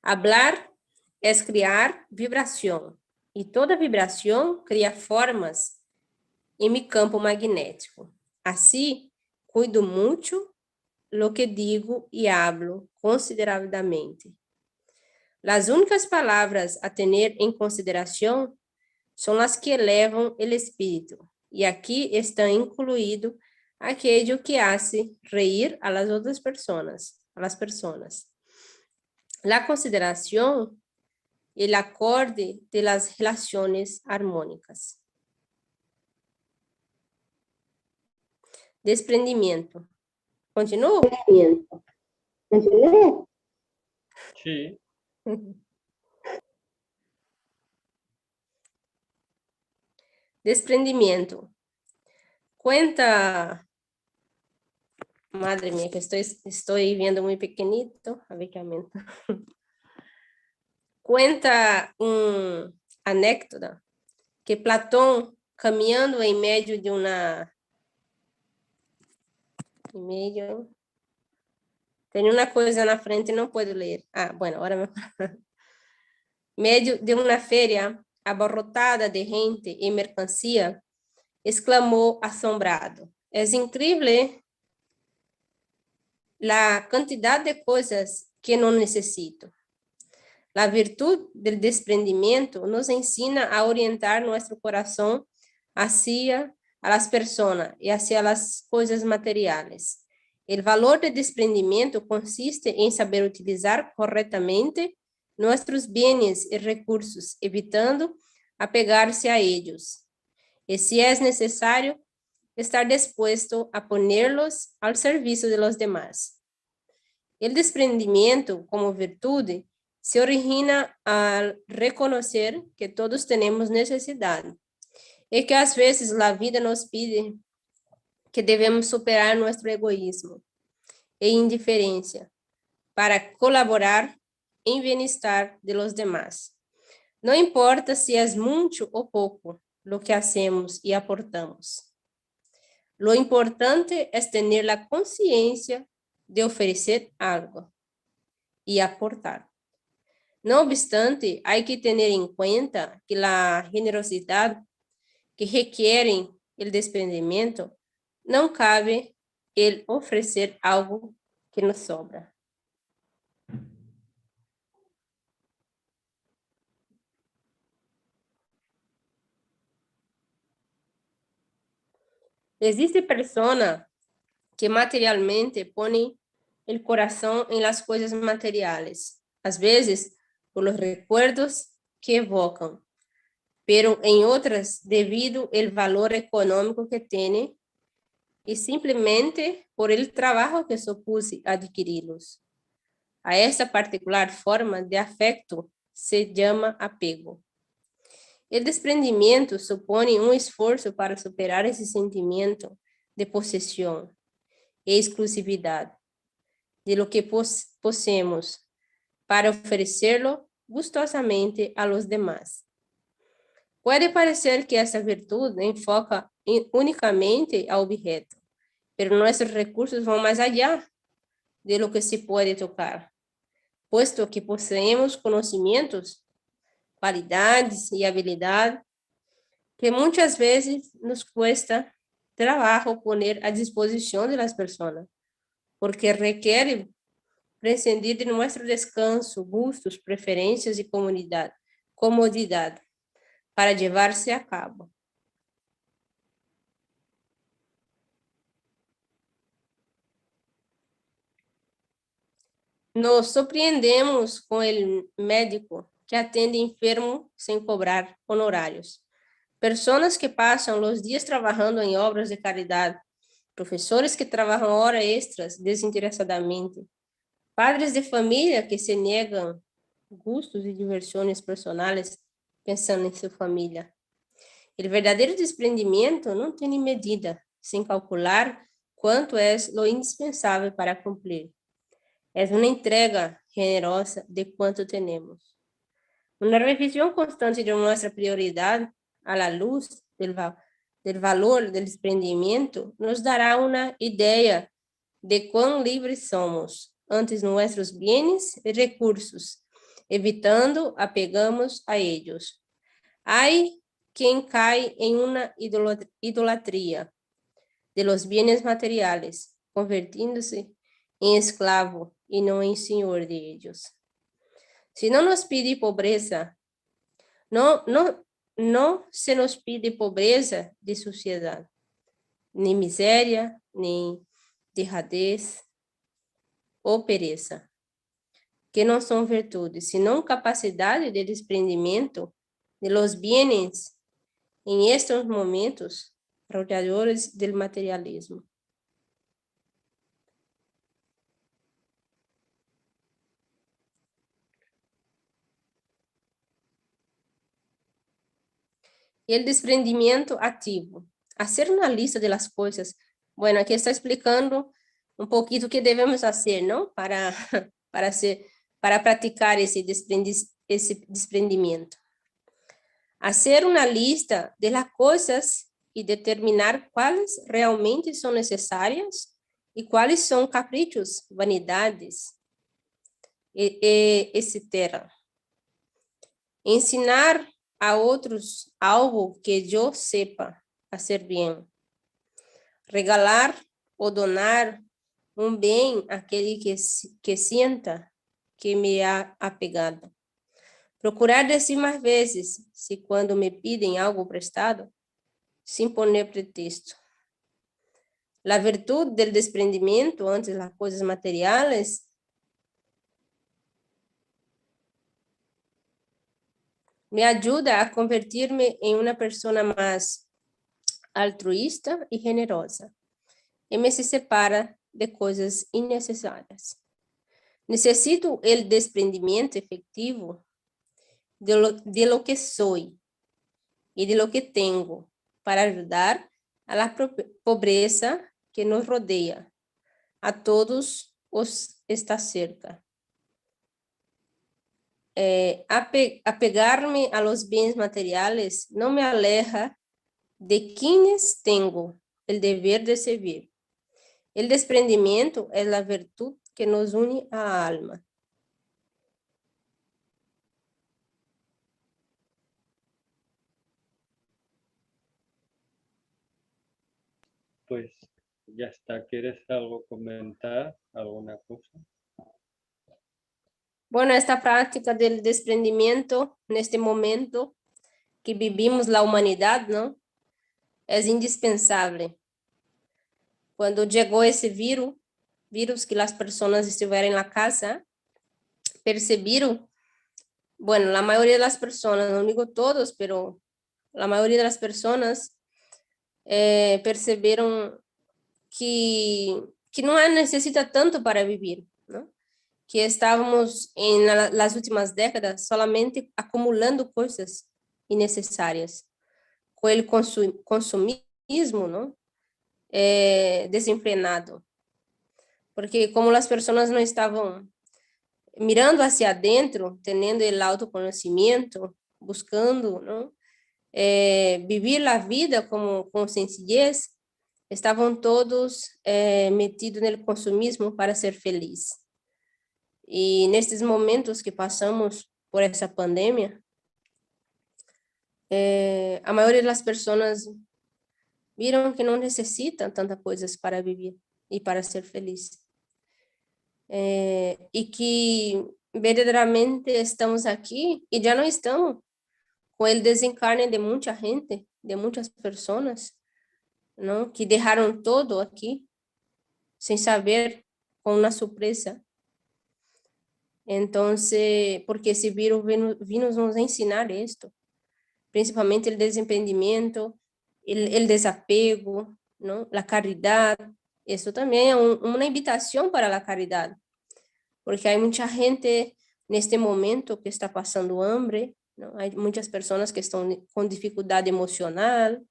Hablar es criar vibración. Y toda vibración cria formas en mi campo magnético. Así, cuido mucho lo que digo y hablo considerablemente. Las únicas palabras a tener en consideración son las que elevan el espíritu. Y aquí está incluido aquello que hace reír a las otras personas, a las personas. La consideración, el acorde de las relaciones armónicas. Desprendimiento. ¿Continúo? ¿Entendés? Sí, Desprendimiento. Cuenta, madre mía, que estoy viendo muy pequeñito, a ver qué aumenta. Cuenta anécdota que Platón, caminhando em meio de tem uma coisa na frente e não puedo ler. Ah, bueno, agora me... meio de uma feria abarrotada de gente e mercancia, exclamou assombrado: "Es incrível a quantidade de coisas que não necessito". La virtud del desprendimiento nos ensina a orientar nuestro corazón hacia a las personas y hacia las cosas materiales. El valor del desprendimiento consiste en saber utilizar correctamente nuestros bienes y recursos, evitando apegarse a ellos. Y si es necesario, estar dispuesto a ponerlos al servicio de los demás. El desprendimiento como virtud se origina al reconocer que todos tenemos necesidad y que a veces la vida nos pide que debemos superar nuestro egoísmo e indiferencia para colaborar en bienestar de los demás. No importa si es mucho o poco lo que hacemos y aportamos. Lo importante es tener la conciencia de ofrecer algo y aportar. No obstante, hay que tener en cuenta que la generosidad que requiere el desprendimiento no cabe el ofrecer algo que nos sobra. Existe persona que materialmente pone el corazón en las cosas materiales, a veces por los recuerdos que evocan, pero en otras debido al valor económico que tiene y simplemente por el trabajo que supuse adquirirlos. A esta particular forma de afecto se llama apego. El desprendimiento supone un esfuerzo para superar ese sentimiento de posesión e exclusividad de lo que poseemos para ofrecerlo gustosamente a los demás. Puede parecer que essa virtud enfoca únicamente ao objeto, pero nuestros recursos vão mais allá de lo que se puede tocar, puesto que poseemos conhecimentos, qualidades e habilidades que muitas vezes nos cuesta trabajo poner a disposição de las personas, porque requiere prescindir de nuestro descanso, gustos, preferências e comodidade para llevarse a cabo. Nos surpreendemos com o médico que atende enfermo sem cobrar honorários. Pessoas que passam os dias trabalhando em obras de caridade professores que trabalham horas extras desinteressadamente, padres de família que se negam gustos e diversões personais pensando em sua família. O verdadeiro desprendimento não tem medida, sem calcular quanto é lo indispensável para cumprir. É uma entrega generosa de quanto temos. Uma revisão constante de nossa prioridade à la luz del valor del desprendimento nos dará uma ideia de quão livres somos ante nossos bens e recursos, evitando apegamos a ellos. Hay quien cae en una idolatría de los bienes materiales, convirtiéndose en esclavo y no en señor de ellos. Si no nos pide pobreza, no se nos pide pobreza de sociedad, ni miseria, ni dejadez ou pereza, que não são virtudes, senão capacidade de desprendimento de los bienes em estes momentos rodeadores del materialismo. E o desprendimento ativo. Hacer uma lista de las coisas. Bueno, aqui está explicando um pouquinho o que devemos fazer, não? Para praticar esse desprendimento. Hacer uma lista de las coisas e determinar quais realmente são necessárias e quais são caprichos, vanidades, etc. Ensinar a outros algo que eu sepa fazer bem. Regalar ou donar um bem àquele que sinta que me é apegado. Procurar dizer mais vezes, se quando me pedem algo prestado, sem poner pretexto. A virtude do desprendimento ante as coisas materiais me ajuda a convertir-me em uma pessoa mais altruísta e generosa, e me se separa de coisas innecessárias. Necessito o desprendimento efetivo de lo que soy e de lo que tenho para ajudar a la pobreza que nos rodeia, a todos os está cerca. Apegar-me a los bens materiales não me aleja de quienes tenho o dever de servir. O desprendimento é a virtude que nos une à alma. Pues ya está. ¿Quieres algo comentar? ¿Alguna cosa? Bueno, esta prática del desprendimiento, neste momento que vivimos la humanidad, ¿no? Es indispensable. Cuando llegó ese virus que las personas estuvieron en la casa, percibieron, bueno, la mayoría de las personas, no digo todos, pero la mayoría de las personas percibieron que no necesita tanto para vivir, ¿no? Que estávamos en las últimas décadas solamente acumulando cosas innecessárias, com o consumismo, ¿no? Desenfrenado. Porque como as pessoas não estavam mirando hacia adentro, tendo o autoconhecimento, buscando, ¿no? Vivir a vida com sencillez, estavam todos metidos no consumismo para ser feliz. E nesses momentos que passamos por essa pandemia, a maioria das pessoas viram que não necessitam tantas coisas para viver e para ser feliz. E que verdadeiramente estamos aqui e já não estamos com o desencarne de muita gente, de muitas pessoas, não? Que deixaram todo aqui, sem saber, com uma surpresa. Então, porque esse vírus vino nos ensinar isto, principalmente o desprendimento, o desapego, ¿no? La caridad, eso también es una invitación para la caridad, porque hay mucha gente en este momento que está pasando hambre, ¿no? Hay muchas personas que están con dificultad emocional.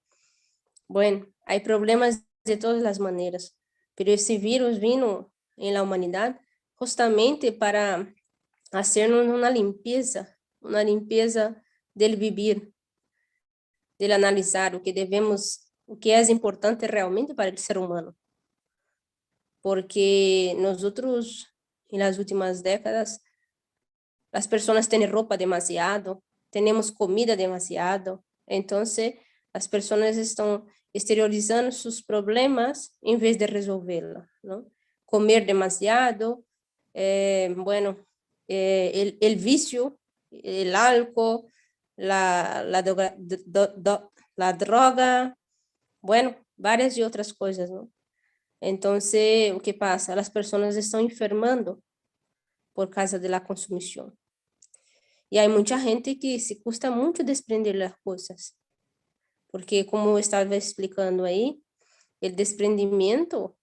Bueno, hay problemas de todas las maneras, pero ese virus vino en la humanidad justamente para hacernos una limpieza del vivir, del analizar o que debemos, o que es importante realmente para el ser humano. Porque nosotros, en las últimas décadas, las personas tienen ropa demasiado, tenemos comida demasiado, entonces las personas están exteriorizando sus problemas en vez de resolverlos, ¿no? Comer demasiado, bueno, el vicio, el alcohol, la droga, bueno, varias y otras cosas, ¿no? Entonces, o que pasa? Las personas están enfermando por causa de la consumición. Y hay mucha gente que se cuesta mucho desprender las cosas, porque como estaba explicando ahí, el desprendimiento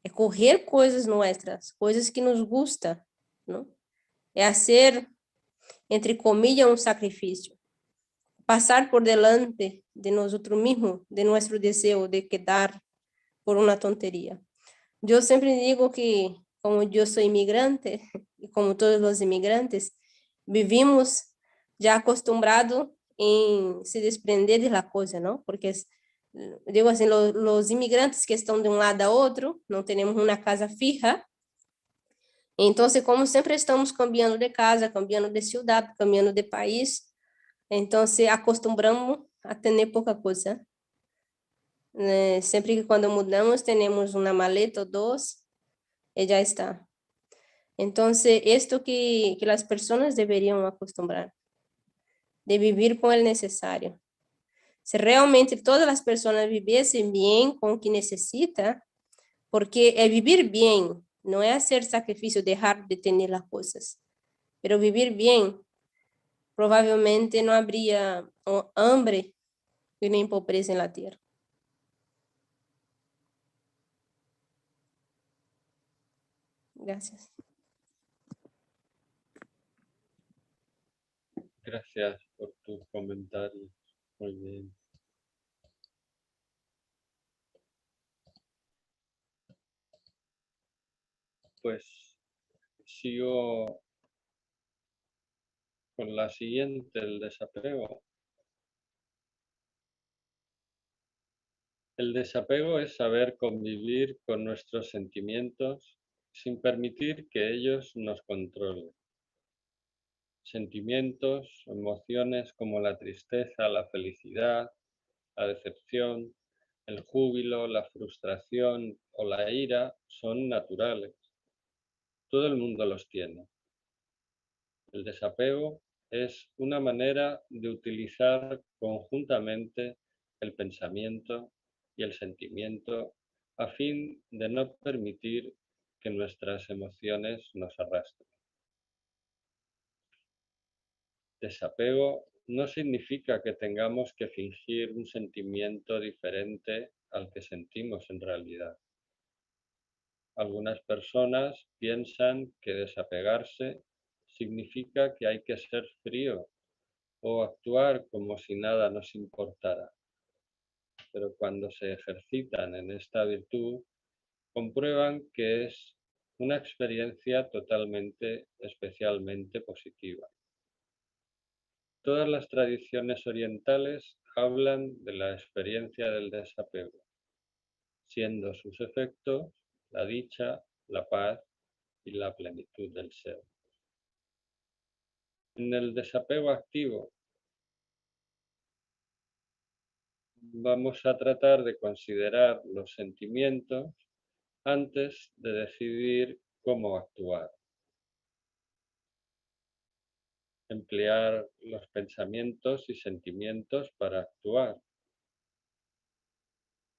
es coger cosas nuestras, cosas que nos gustan, ¿no? Es hacer, entre comillas, un sacrificio. Pasar por delante de nosotros mismos, de nuestro deseo de quedar por una tontería. Yo siempre digo que, como yo soy inmigrante, y como todos los inmigrantes, vivimos ya acostumbrados en se desprender de la cosa, ¿no? Porque, digo así, los inmigrantes que están de un lado a otro, no tenemos una casa fija, entonces, como siempre estamos cambiando de casa, cambiando de ciudad, cambiando de país, entonces acostumbramos a tener pouca coisa. Sempre que quando mudamos, temos uma maleta ou duas, e já está. Entonces, esto que las personas deberían acostumbrar, de vivir con el necesario. Si realmente todas las personas viviesen bien con lo que necesita, porque el vivir bien no es hacer sacrificio, dejar de tener las cosas, pero vivir bien, probablemente no habría hambre ni pobreza en la tierra. Gracias. Gracias por tus comentarios. Muy bien. Pues sigo con la siguiente, el desapego. El desapego es saber convivir con nuestros sentimientos sin permitir que ellos nos controlen. Sentimientos, emociones como la tristeza, la felicidad, la decepción, el júbilo, la frustración o la ira son naturales. Todo el mundo los tiene. El desapego es una manera de utilizar conjuntamente el pensamiento y el sentimiento a fin de no permitir que nuestras emociones nos arrastren. Desapego no significa que tengamos que fingir un sentimiento diferente al que sentimos en realidad. Algunas personas piensan que desapegarse significa que hay que ser frío o actuar como si nada nos importara. Pero cuando se ejercitan en esta virtud, comprueban que es una experiencia totalmente, especialmente positiva. Todas las tradiciones orientales hablan de la experiencia del desapego, siendo sus efectos la dicha, la paz y la plenitud del ser. En el desapego activo, vamos a tratar de considerar los sentimientos antes de decidir cómo actuar. Emplear los pensamientos y sentimientos para actuar.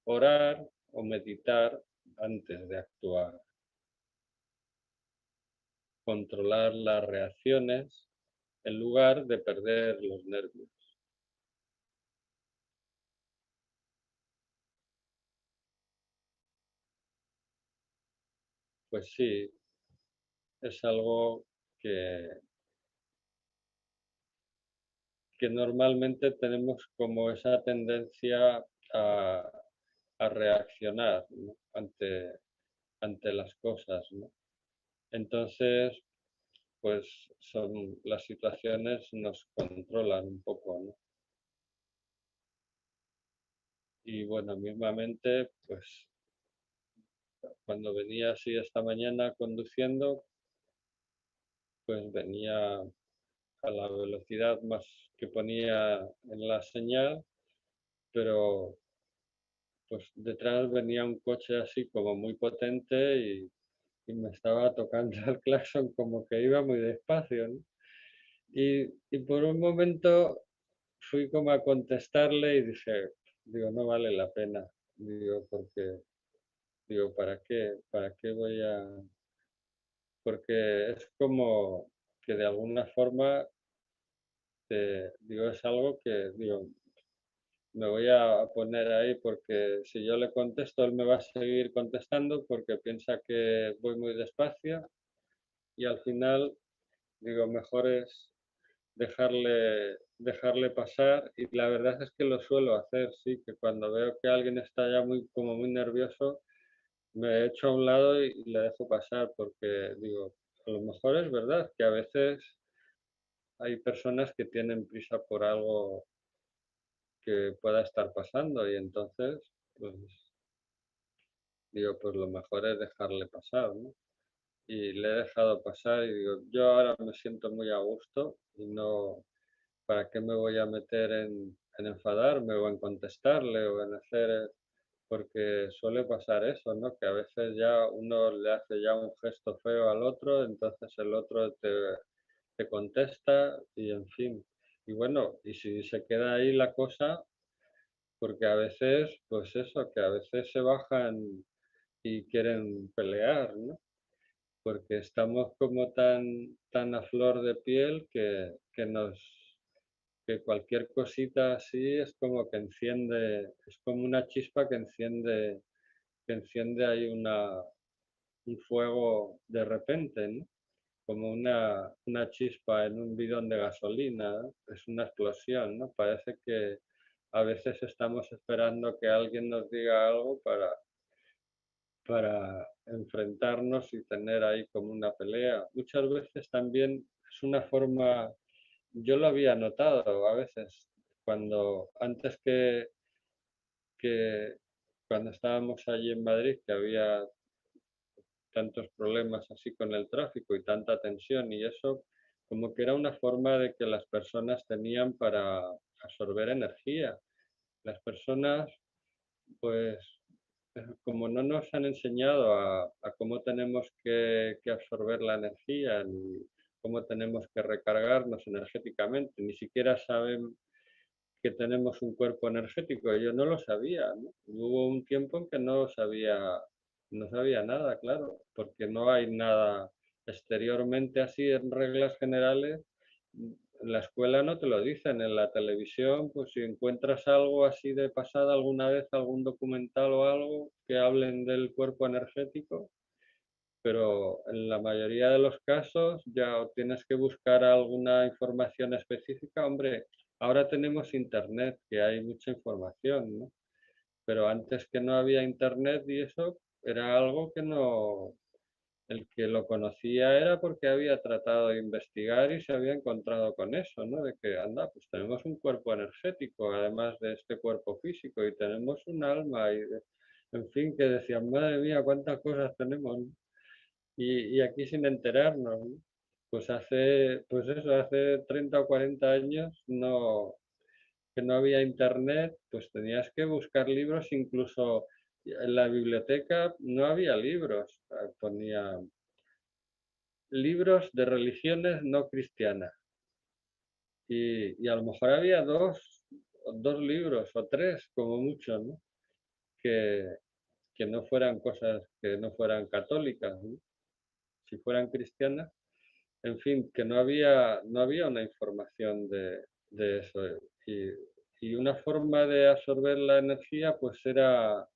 Orar o meditar antes de actuar. Controlar las reacciones en lugar de perder los nervios. pues sí, es algo que normalmente tenemos como esa tendencia a, a reaccionar, ¿no? ante las cosas, ¿no? Entonces, pues las situaciones nos controlan un poco, ¿no? Y bueno, mismamente, pues cuando venía así esta mañana conduciendo, pues venía a la velocidad más que ponía en la señal, pero pues detrás venía un coche así como muy potente y me estaba tocando el claxon como que iba muy despacio, ¿no? Y por un momento fui como a contestarle y dije, digo, no vale la pena, digo, porque, digo, ¿para qué voy a...? Porque es como que de alguna forma, digo, es algo que, digo, me voy a poner ahí porque si yo le contesto, él me va a seguir contestando porque piensa que voy muy despacio y al final, digo, mejor es dejarle pasar y la verdad es que lo suelo hacer, sí, que cuando veo que alguien está ya como muy nervioso, me echo a un lado y le dejo pasar porque digo, a lo mejor es verdad que a veces hay personas que tienen prisa por algo que pueda estar pasando y entonces, pues digo, pues lo mejor es dejarle pasar, ¿no? Y le he dejado pasar y digo, yo ahora me siento muy a gusto y no, ¿para qué me voy a meter en enfadarme o en contestarle o en hacer, porque suele pasar eso, ¿no? Que a veces ya uno le hace ya un gesto feo al otro, entonces el otro te contesta y en fin. Y bueno, y si se queda ahí la cosa, porque a veces, pues eso, que a veces se bajan y quieren pelear, ¿no? Porque estamos como tan a flor de piel que cualquier cosita así es como que enciende, es como una chispa que enciende ahí un fuego de repente, ¿no? Como una chispa en un bidón de gasolina, ¿no? Es una explosión, ¿no? Parece que a veces estamos esperando que alguien nos diga algo para enfrentarnos y tener ahí como una pelea. Muchas veces también es una forma, yo lo había notado a veces, antes que cuando estábamos allí en Madrid, que había tantos problemas así con el tráfico y tanta tensión y eso, como que era una forma de que las personas tenían para absorber energía. Las personas, pues, como no nos han enseñado a cómo tenemos que absorber la energía, ni cómo tenemos que recargarnos energéticamente, ni siquiera saben que tenemos un cuerpo energético. Yo no lo sabía, ¿no? Hubo un tiempo en que no sabía nada, claro, porque no hay nada exteriormente así en reglas generales. En la escuela no te lo dicen, en la televisión, pues si encuentras algo así de pasada alguna vez, algún documental o algo que hablen del cuerpo energético, pero en la mayoría de los casos ya tienes que buscar alguna información específica. Hombre, ahora tenemos internet, que hay mucha información, ¿no? Pero antes que no había internet y eso, era algo que no, el que lo conocía era porque había tratado de investigar y se había encontrado con eso, ¿no? De que, anda, pues tenemos un cuerpo energético, además de este cuerpo físico, y tenemos un alma, en fin, que decían, madre mía, cuántas cosas tenemos, ¿no? Y aquí sin enterarnos, ¿no? Pues pues eso, hace 30 o 40 años que no había internet, pues tenías que buscar libros, incluso en la biblioteca no había libros, ponía libros de religiones no cristianas. Y a lo mejor había dos libros o tres, como mucho, ¿no? Que, que no fueran cosas, que no fueran católicas, ¿no? Si fueran cristianas, en fin, que no había una información de eso. Y, y una forma de absorber la energía, pues era,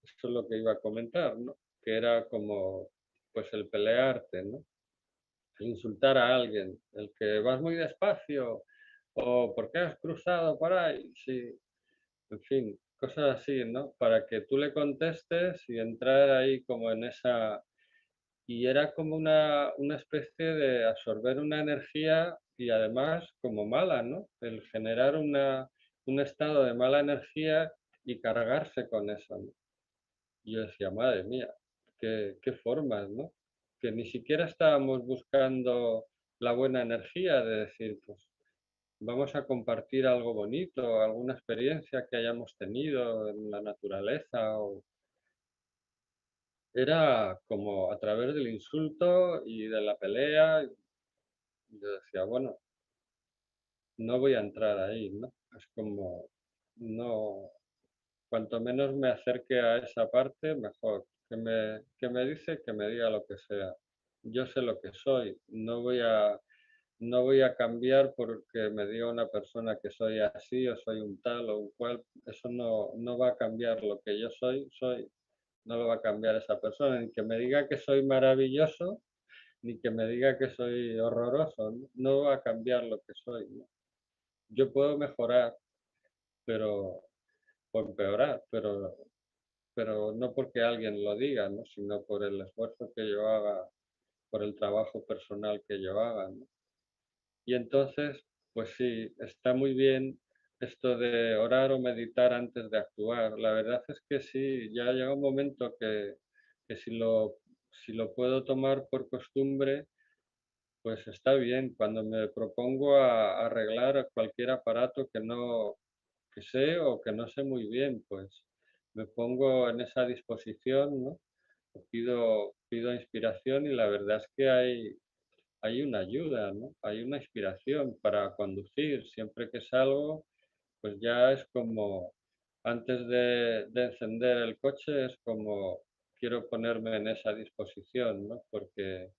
eso es lo que iba a comentar, ¿no? Que era como pues el pelearte, ¿no? El insultar a alguien, el que vas muy despacio, o ¿por qué has cruzado por ahí? Sí, en fin, cosas así, ¿no? Para que tú le contestes y entrar ahí como en esa... Y era como una especie de absorber una energía y además como mala, ¿no? El generar un estado de mala energía y cargarse con eso, ¿no? Y yo decía, madre mía, qué formas, ¿no? Que ni siquiera estábamos buscando la buena energía de decir, pues vamos a compartir algo bonito, alguna experiencia que hayamos tenido en la naturaleza. Era como a través del insulto y de la pelea. Yo decía, bueno, no voy a entrar ahí, ¿no? Es como, no, cuanto menos me acerque a esa parte, mejor. Que me dice, que me diga lo que sea. Yo sé lo que soy, no voy a cambiar porque me diga una persona que soy así o soy un tal o un cual. Eso no va a cambiar lo que yo soy, no lo va a cambiar esa persona. Ni que me diga que soy maravilloso, ni que me diga que soy horroroso. No va a cambiar lo que soy, ¿no? Yo puedo mejorar, pero, o empeorar, pero no porque alguien lo diga, ¿no? Sino por el esfuerzo que yo haga, por el trabajo personal que yo haga, ¿no? Y entonces, pues sí, está muy bien esto de orar o meditar antes de actuar. La verdad es que sí, ya llega un momento que si lo puedo tomar por costumbre, pues está bien. Cuando me propongo a arreglar cualquier aparato que sé o que no sé muy bien, pues me pongo en esa disposición, ¿no? Pido inspiración y la verdad es que hay una ayuda, ¿no? Hay una inspiración para conducir. Siempre que salgo, pues ya es como, antes de encender el coche, es como quiero ponerme en esa disposición, ¿no? Porque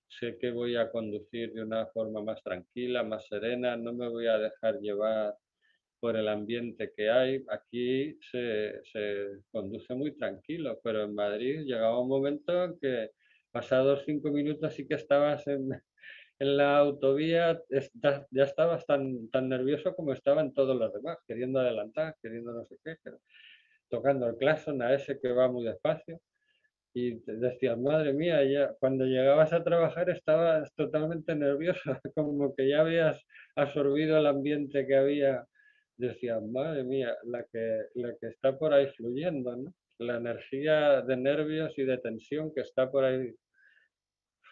sé que voy a conducir de una forma más tranquila, más serena, no me voy a dejar llevar por el ambiente que hay. Aquí se conduce muy tranquilo, pero en Madrid llegaba un momento en que pasados 5 minutos sí que estabas en la autovía, ya estabas tan nervioso como estaban todos los demás, queriendo adelantar, queriendo no sé qué, tocando el claxon a ese que va muy despacio. Y te decías, madre mía, ya, cuando llegabas a trabajar estabas totalmente nervioso, como que ya habías absorbido el ambiente que había. Decías, madre mía, la que está por ahí fluyendo, ¿no? La energía de nervios y de tensión que está por ahí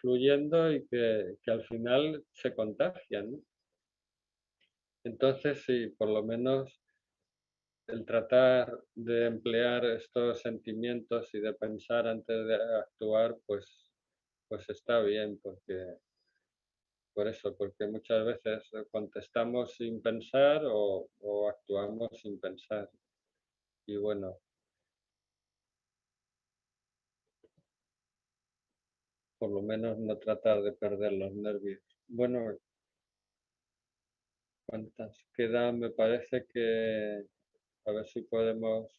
fluyendo y que al final se contagia, ¿no? Entonces, sí, por lo menos el tratar de emplear estos sentimientos y de pensar antes de actuar, pues está bien, por eso, porque muchas veces contestamos sin pensar o actuamos sin pensar. Y bueno, por lo menos no tratar de perder los nervios. Bueno, ¿cuántas quedan? Me parece que a ver si podemos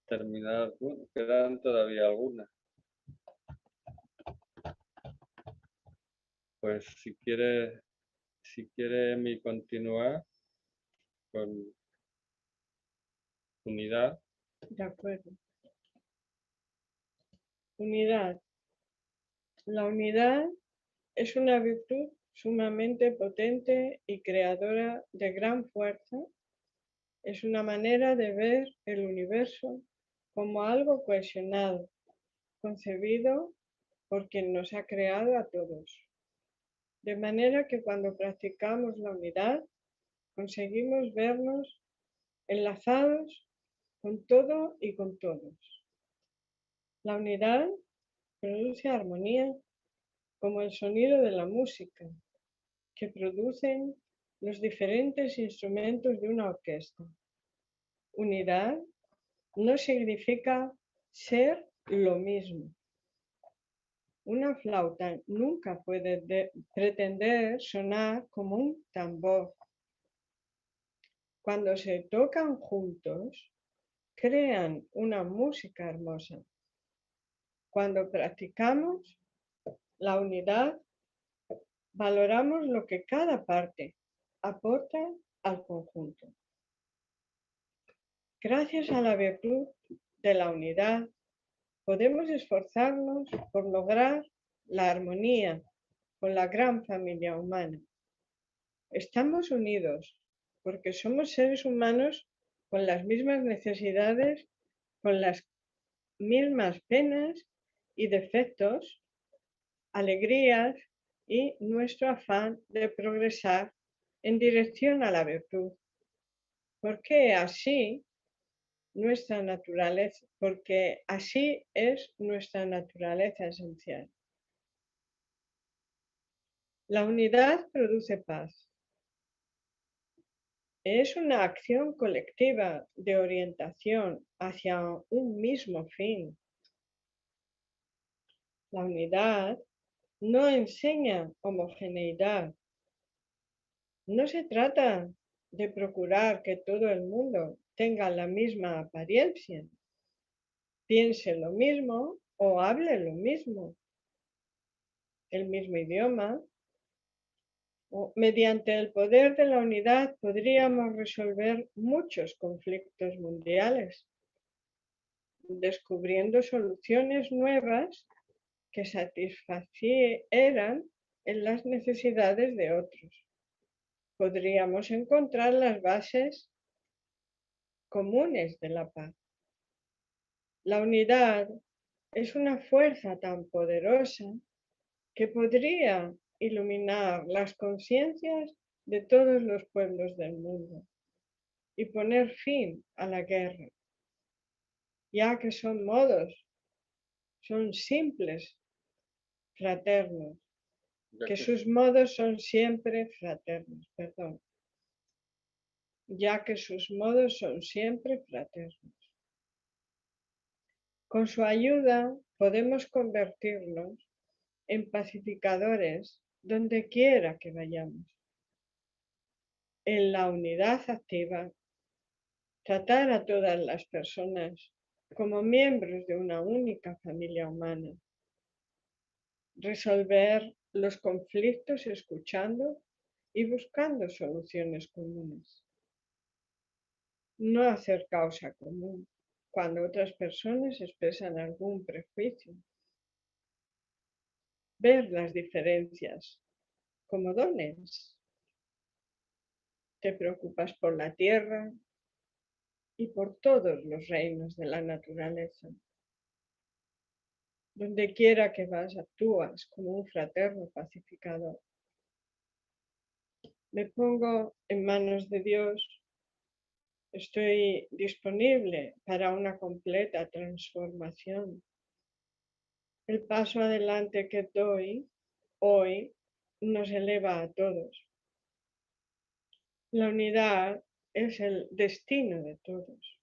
terminar. Bueno, quedan todavía algunas. Pues si quiere mi continuar con unidad. De acuerdo. Unidad. La unidad es una virtud sumamente potente y creadora de gran fuerza. Es una manera de ver el universo como algo cohesionado, concebido por quien nos ha creado a todos. De manera que cuando practicamos la unidad, conseguimos vernos enlazados con todo y con todos. La unidad produce armonía, como el sonido de la música que producen los diferentes instrumentos de una orquesta. Unidad no significa ser lo mismo. Una flauta nunca puede pretender sonar como un tambor. Cuando se tocan juntos, crean una música hermosa. Cuando practicamos, la unidad, valoramos lo que cada parte aporta al conjunto. Gracias a la virtud de la unidad, podemos esforzarnos por lograr la armonía con la gran familia humana. Estamos unidos porque somos seres humanos con las mismas necesidades, con las mismas penas y defectos, alegrías y nuestro afán de progresar en dirección a la virtud. Porque así es nuestra naturaleza esencial. La unidad produce paz. Es una acción colectiva de orientación hacia un mismo fin. La unidad no enseña homogeneidad. No se trata de procurar que todo el mundo tenga la misma apariencia, piense lo mismo o hable lo mismo, el mismo idioma. Mediante el poder de la unidad podríamos resolver muchos conflictos mundiales, descubriendo soluciones nuevas que satisfacieran en las necesidades de otros. Podríamos encontrar las bases comunes de la paz. La unidad es una fuerza tan poderosa que podría iluminar las conciencias de todos los pueblos del mundo y poner fin a la guerra, ya que son simples fraternos, que sus modos son siempre fraternos, ya que sus modos son siempre fraternos. Con su ayuda podemos convertirnos en pacificadores donde quiera que vayamos. En la unidad activa, tratar a todas las personas como miembros de una única familia humana. Resolver los conflictos escuchando y buscando soluciones comunes. No hacer causa común cuando otras personas expresan algún prejuicio. Ver las diferencias como dones. Te preocupas por la tierra y por todos los reinos de la naturaleza. Donde quiera que vas, actúas como un fraterno pacificador. Me pongo en manos de Dios. Estoy disponible para una completa transformación. El paso adelante que doy hoy nos eleva a todos. La unidad es el destino de todos.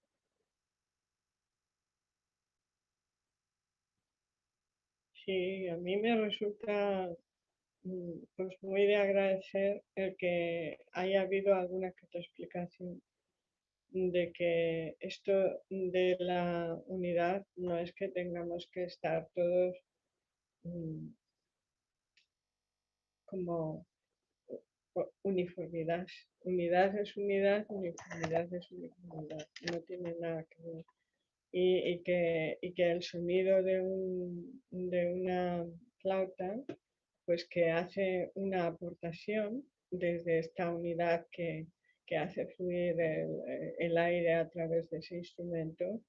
Sí, a mí me resulta pues muy de agradecer el que haya habido alguna que otra explicación de que esto de la unidad no es que tengamos que estar todos como uniformidad. Unidad es unidad, uniformidad es uniformidad. No tiene nada que ver. Y que el sonido de una flauta, pues que hace una aportación desde esta unidad que hace fluir el aire a través de ese instrumento,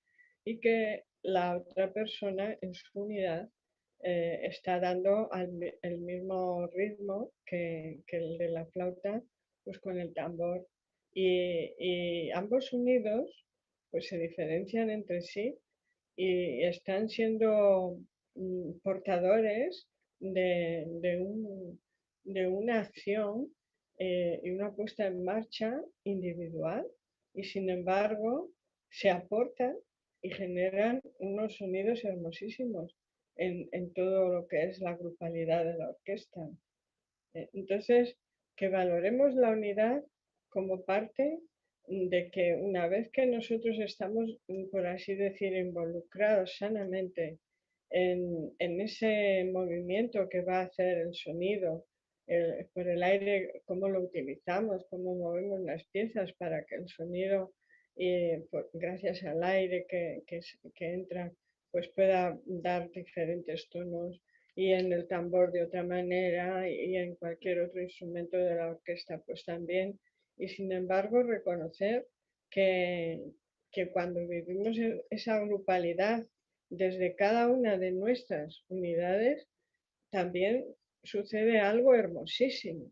y que la otra persona en su unidad está dando el mismo ritmo que el de la flauta, pues con el tambor. Y ambos unidos pues se diferencian entre sí y están siendo portadores de una acción y una puesta en marcha individual, y sin embargo se aportan y generan unos sonidos hermosísimos en todo lo que es la grupalidad de la orquesta. Entonces, que valoremos la unidad como parte de que una vez que nosotros estamos, por así decir, involucrados sanamente en ese movimiento que va a hacer el sonido, por el aire, cómo lo utilizamos, cómo movemos las piezas para que el sonido, gracias al aire que entra, pues pueda dar diferentes tonos, y en el tambor de otra manera, y en cualquier otro instrumento de la orquesta pues también. Y sin embargo reconocer que cuando vivimos esa grupalidad desde cada una de nuestras unidades, también sucede algo hermosísimo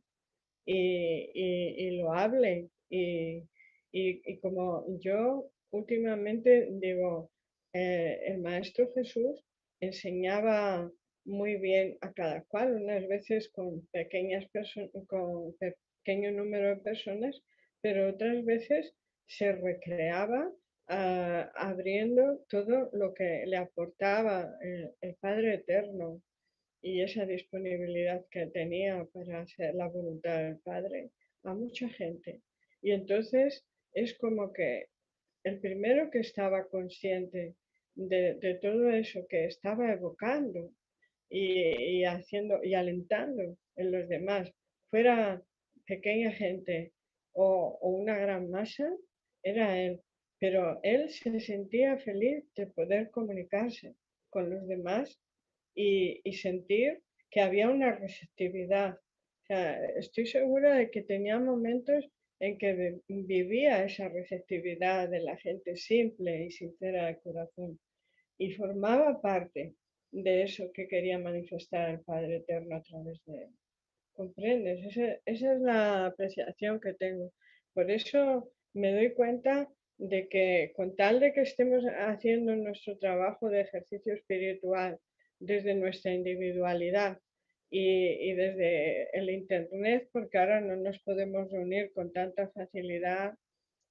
y loable. Y como yo últimamente digo, el Maestro Jesús enseñaba muy bien a cada cual, unas veces con con pequeño número de personas, pero otras veces se recreaba abriendo todo lo que le aportaba el Padre Eterno y esa disponibilidad que tenía para hacer la voluntad del Padre a mucha gente. Y entonces es como que el primero que estaba consciente de todo eso que estaba evocando y haciendo y alentando en los demás, fuera pequeña gente o una gran masa, era él. Pero él se sentía feliz de poder comunicarse con los demás y sentir que había una receptividad. O sea, estoy segura de que tenía momentos en que vivía esa receptividad de la gente simple y sincera de corazón y formaba parte de eso que quería manifestar el Padre Eterno a través de él. ¿Comprendes? Esa es la apreciación que tengo. Por eso me doy cuenta de que con tal de que estemos haciendo nuestro trabajo de ejercicio espiritual desde nuestra individualidad y desde el Internet, porque ahora no nos podemos reunir con tanta facilidad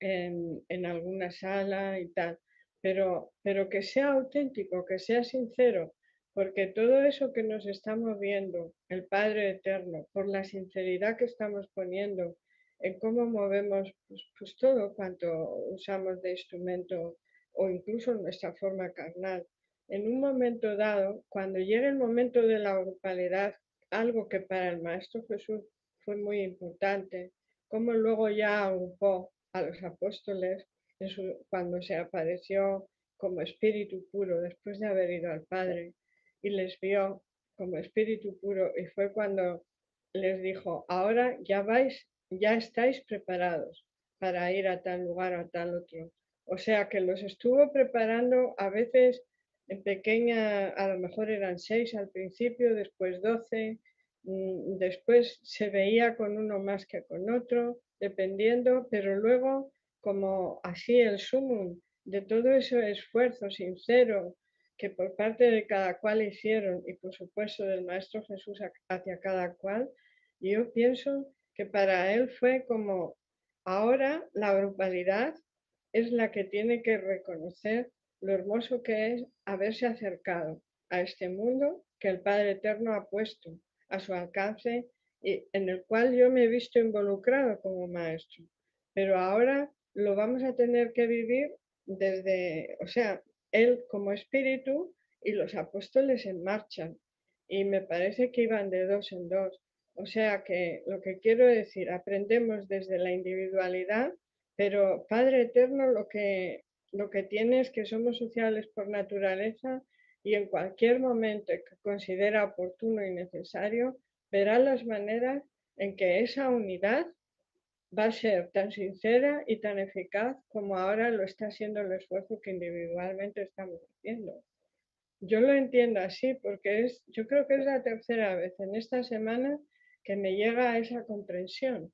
en alguna sala y tal, pero que sea auténtico, que sea sincero, porque todo eso que nos está moviendo el Padre Eterno, por la sinceridad que estamos poniendo en cómo movemos pues todo cuanto usamos de instrumento o incluso nuestra forma carnal, en un momento dado, cuando llegue el momento de la grupalidad, algo que para el Maestro Jesús fue muy importante, como luego ya agrupó a los apóstoles cuando se apareció como espíritu puro después de haber ido al Padre y les vio como espíritu puro, y fue cuando les dijo, ahora ya vais, ya estáis preparados para ir a tal lugar o a tal otro. O sea que los estuvo preparando a veces en pequeña, a lo mejor eran 6 al principio, después 12, después se veía con uno más que con otro, dependiendo, pero luego como así el sumum de todo ese esfuerzo sincero que por parte de cada cual hicieron y por supuesto del Maestro Jesús hacia cada cual, yo pienso que para él fue como ahora la grupalidad es la que tiene que reconocer lo hermoso que es haberse acercado a este mundo que el Padre Eterno ha puesto a su alcance y en el cual yo me he visto involucrado como maestro. Pero ahora lo vamos a tener que vivir desde, o sea, él como espíritu y los apóstoles en marcha. Y me parece que iban de dos en dos. O sea que lo que quiero decir, aprendemos desde la individualidad, pero Padre Eterno lo que tiene es que somos sociales por naturaleza y en cualquier momento que considera oportuno y necesario, verá las maneras en que esa unidad va a ser tan sincera y tan eficaz como ahora lo está siendo el esfuerzo que individualmente estamos haciendo. Yo lo entiendo así porque yo creo que es la tercera vez en esta semana que me llega a esa comprensión.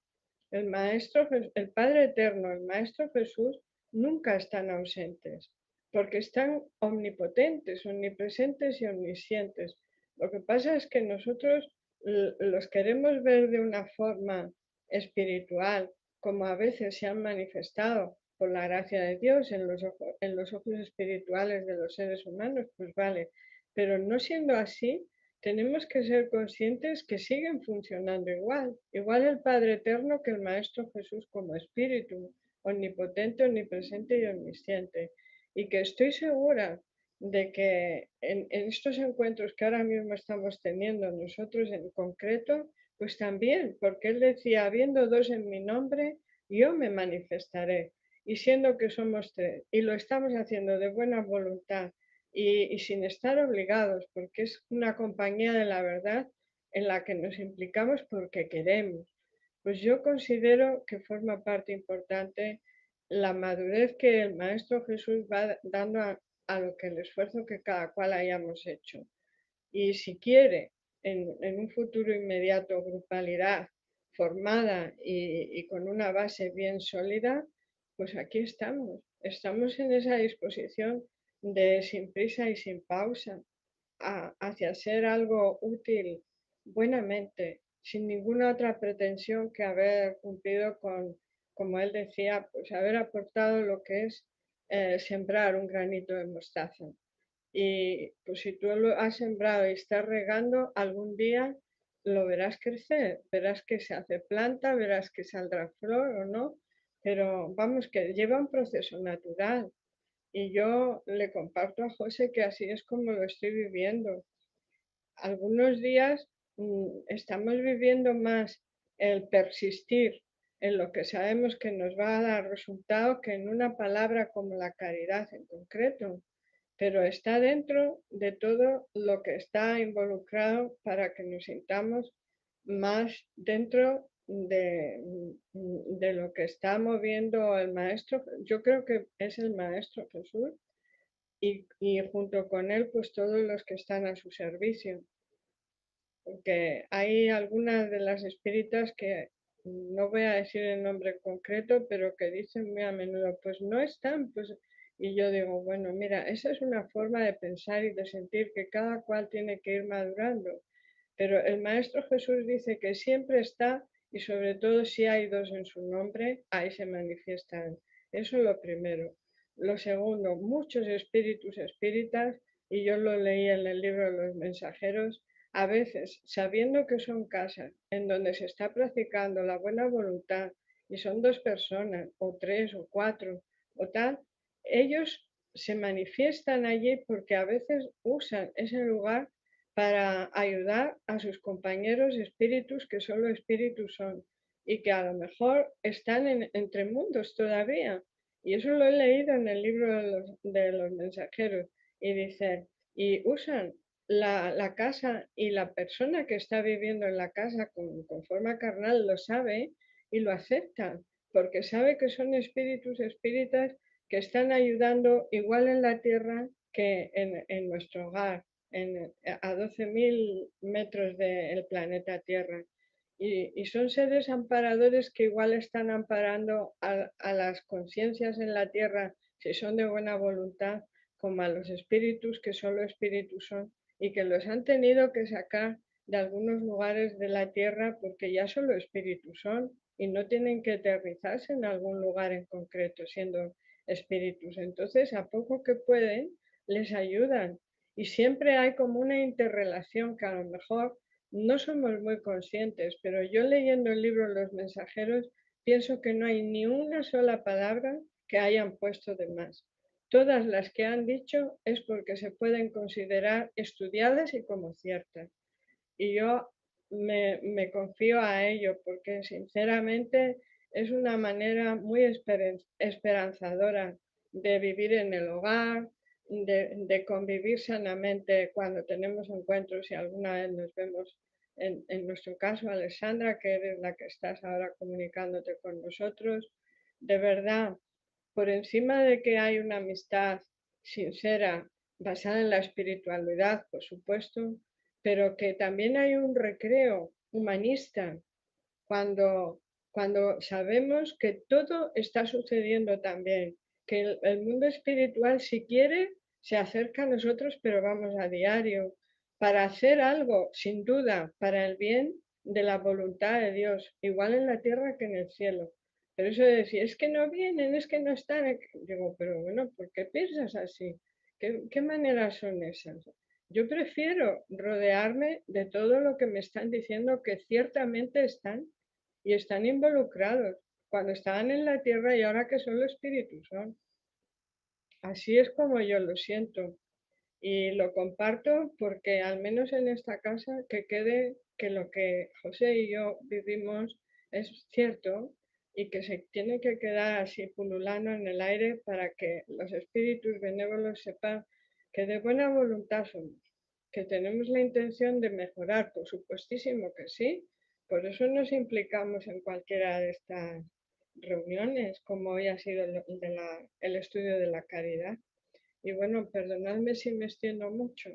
El Maestro, el Padre Eterno, el Maestro Jesús, nunca están ausentes, porque están omnipotentes, omnipresentes y omniscientes. Lo que pasa es que nosotros los queremos ver de una forma espiritual, como a veces se han manifestado por la gracia de Dios en los ojos espirituales de los seres humanos, pues vale, pero no siendo así, tenemos que ser conscientes que siguen funcionando igual, igual el Padre Eterno que el Maestro Jesús como Espíritu, omnipotente, omnipresente y omnisciente. Y que estoy segura de que en estos encuentros que ahora mismo estamos teniendo nosotros en concreto, pues también, porque él decía, habiendo dos en mi nombre, yo me manifestaré. Y siendo que somos tres, y lo estamos haciendo de buena voluntad y sin estar obligados, porque es una compañía de la verdad en la que nos implicamos porque queremos. Pues yo considero que forma parte importante la madurez que el Maestro Jesús va dando a lo que el esfuerzo que cada cual hayamos hecho. Y si quiere en un futuro inmediato grupalidad formada y con una base bien sólida, pues aquí estamos. Estamos en esa disposición de sin prisa y sin pausa hacia ser algo útil buenamente, sin ninguna otra pretensión que haber cumplido con, como él decía, pues haber aportado lo que es sembrar un granito de mostaza. Y pues si tú lo has sembrado y estás regando, algún día lo verás crecer, verás que se hace planta, verás que saldrá flor o no, pero vamos, que lleva un proceso natural. Y yo le comparto a José que así es como lo estoy viviendo. Algunos días estamos viviendo más el persistir en lo que sabemos que nos va a dar resultado que en una palabra como la caridad en concreto, pero está dentro de todo lo que está involucrado para que nos sintamos más dentro de lo que está moviendo el Maestro. Yo creo que es el Maestro Jesús y junto con él pues todos los que están a su servicio. Porque hay algunas de las espíritas que no voy a decir el nombre concreto, pero que dicen muy a menudo, pues no están, pues, y yo digo, bueno, mira, esa es una forma de pensar y de sentir que cada cual tiene que ir madurando, pero el Maestro Jesús dice que siempre está y sobre todo si hay dos en su nombre, ahí se manifiestan. Eso es lo primero. Lo segundo, muchos espíritus espíritas, y yo lo leí en el libro de los mensajeros, a veces, sabiendo que son casas en donde se está practicando la buena voluntad y son dos personas, o tres, o cuatro, o tal, ellos se manifiestan allí porque a veces usan ese lugar para ayudar a sus compañeros espíritus que solo espíritus son y que a lo mejor están entre mundos todavía. Y eso lo he leído en el libro de los mensajeros y dice, y usan la casa y la persona que está viviendo en la casa con forma carnal lo sabe y lo acepta, porque sabe que son espíritus espíritas que están ayudando igual en la tierra que en nuestro hogar, a 12.000 metros del planeta Tierra. Y son seres amparadores que igual están amparando a las conciencias en la Tierra, si son de buena voluntad, como a los espíritus que solo espíritus son y que los han tenido que sacar de algunos lugares de la Tierra porque ya solo espíritus son y no tienen que aterrizarse en algún lugar en concreto siendo espíritus. Entonces, a poco que pueden, les ayudan. Y siempre hay como una interrelación que a lo mejor no somos muy conscientes, pero yo leyendo el libro Los Mensajeros pienso que no hay ni una sola palabra que hayan puesto de más. Todas las que han dicho es porque se pueden considerar estudiadas y como ciertas. Y yo me confío a ello porque sinceramente es una manera muy esperanzadora de vivir en el hogar, de convivir sanamente cuando tenemos encuentros y alguna vez nos vemos, en nuestro caso, Alessandra, que eres la que estás ahora comunicándote con nosotros. De verdad, por encima de que hay una amistad sincera, basada en la espiritualidad, por supuesto, pero que también hay un recreo humanista cuando sabemos que todo está sucediendo también, que el mundo espiritual si quiere se acerca a nosotros, pero vamos a diario, para hacer algo, sin duda, para el bien de la voluntad de Dios, igual en la tierra que en el cielo. Pero eso de decir, es que no vienen, es que no están, digo, pero bueno, ¿por qué piensas así? ¿Qué maneras son esas? Yo prefiero rodearme de todo lo que me están diciendo que ciertamente están y están involucrados cuando estaban en la tierra y ahora que solo espíritus son. Así es como yo lo siento. Y lo comparto porque al menos en esta casa que quede que lo que José y yo vivimos es cierto y que se tiene que quedar así pululando en el aire para que los espíritus benévolos sepan que de buena voluntad somos, que tenemos la intención de mejorar, por supuestísimo que sí, por eso nos implicamos en cualquiera de estas reuniones, como hoy ha sido el estudio de la caridad. Y bueno, perdonadme si me extiendo mucho,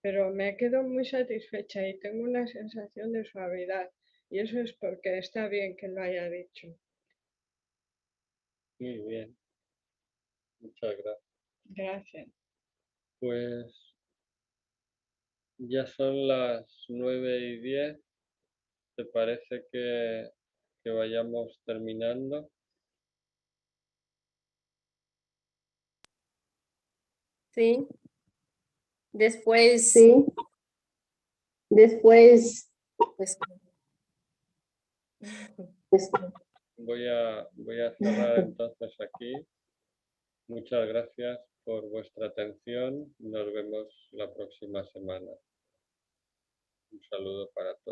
pero me quedo muy satisfecha y tengo una sensación de suavidad. Y eso es porque está bien que lo haya dicho. Muy bien. Muchas gracias. Gracias. Pues ya son las 9:10. ¿Te parece que vayamos terminando? Sí. Después, Sí. Después, pues, Voy a cerrar entonces aquí. Muchas gracias por vuestra atención. Nos vemos la próxima semana. Un saludo para todos.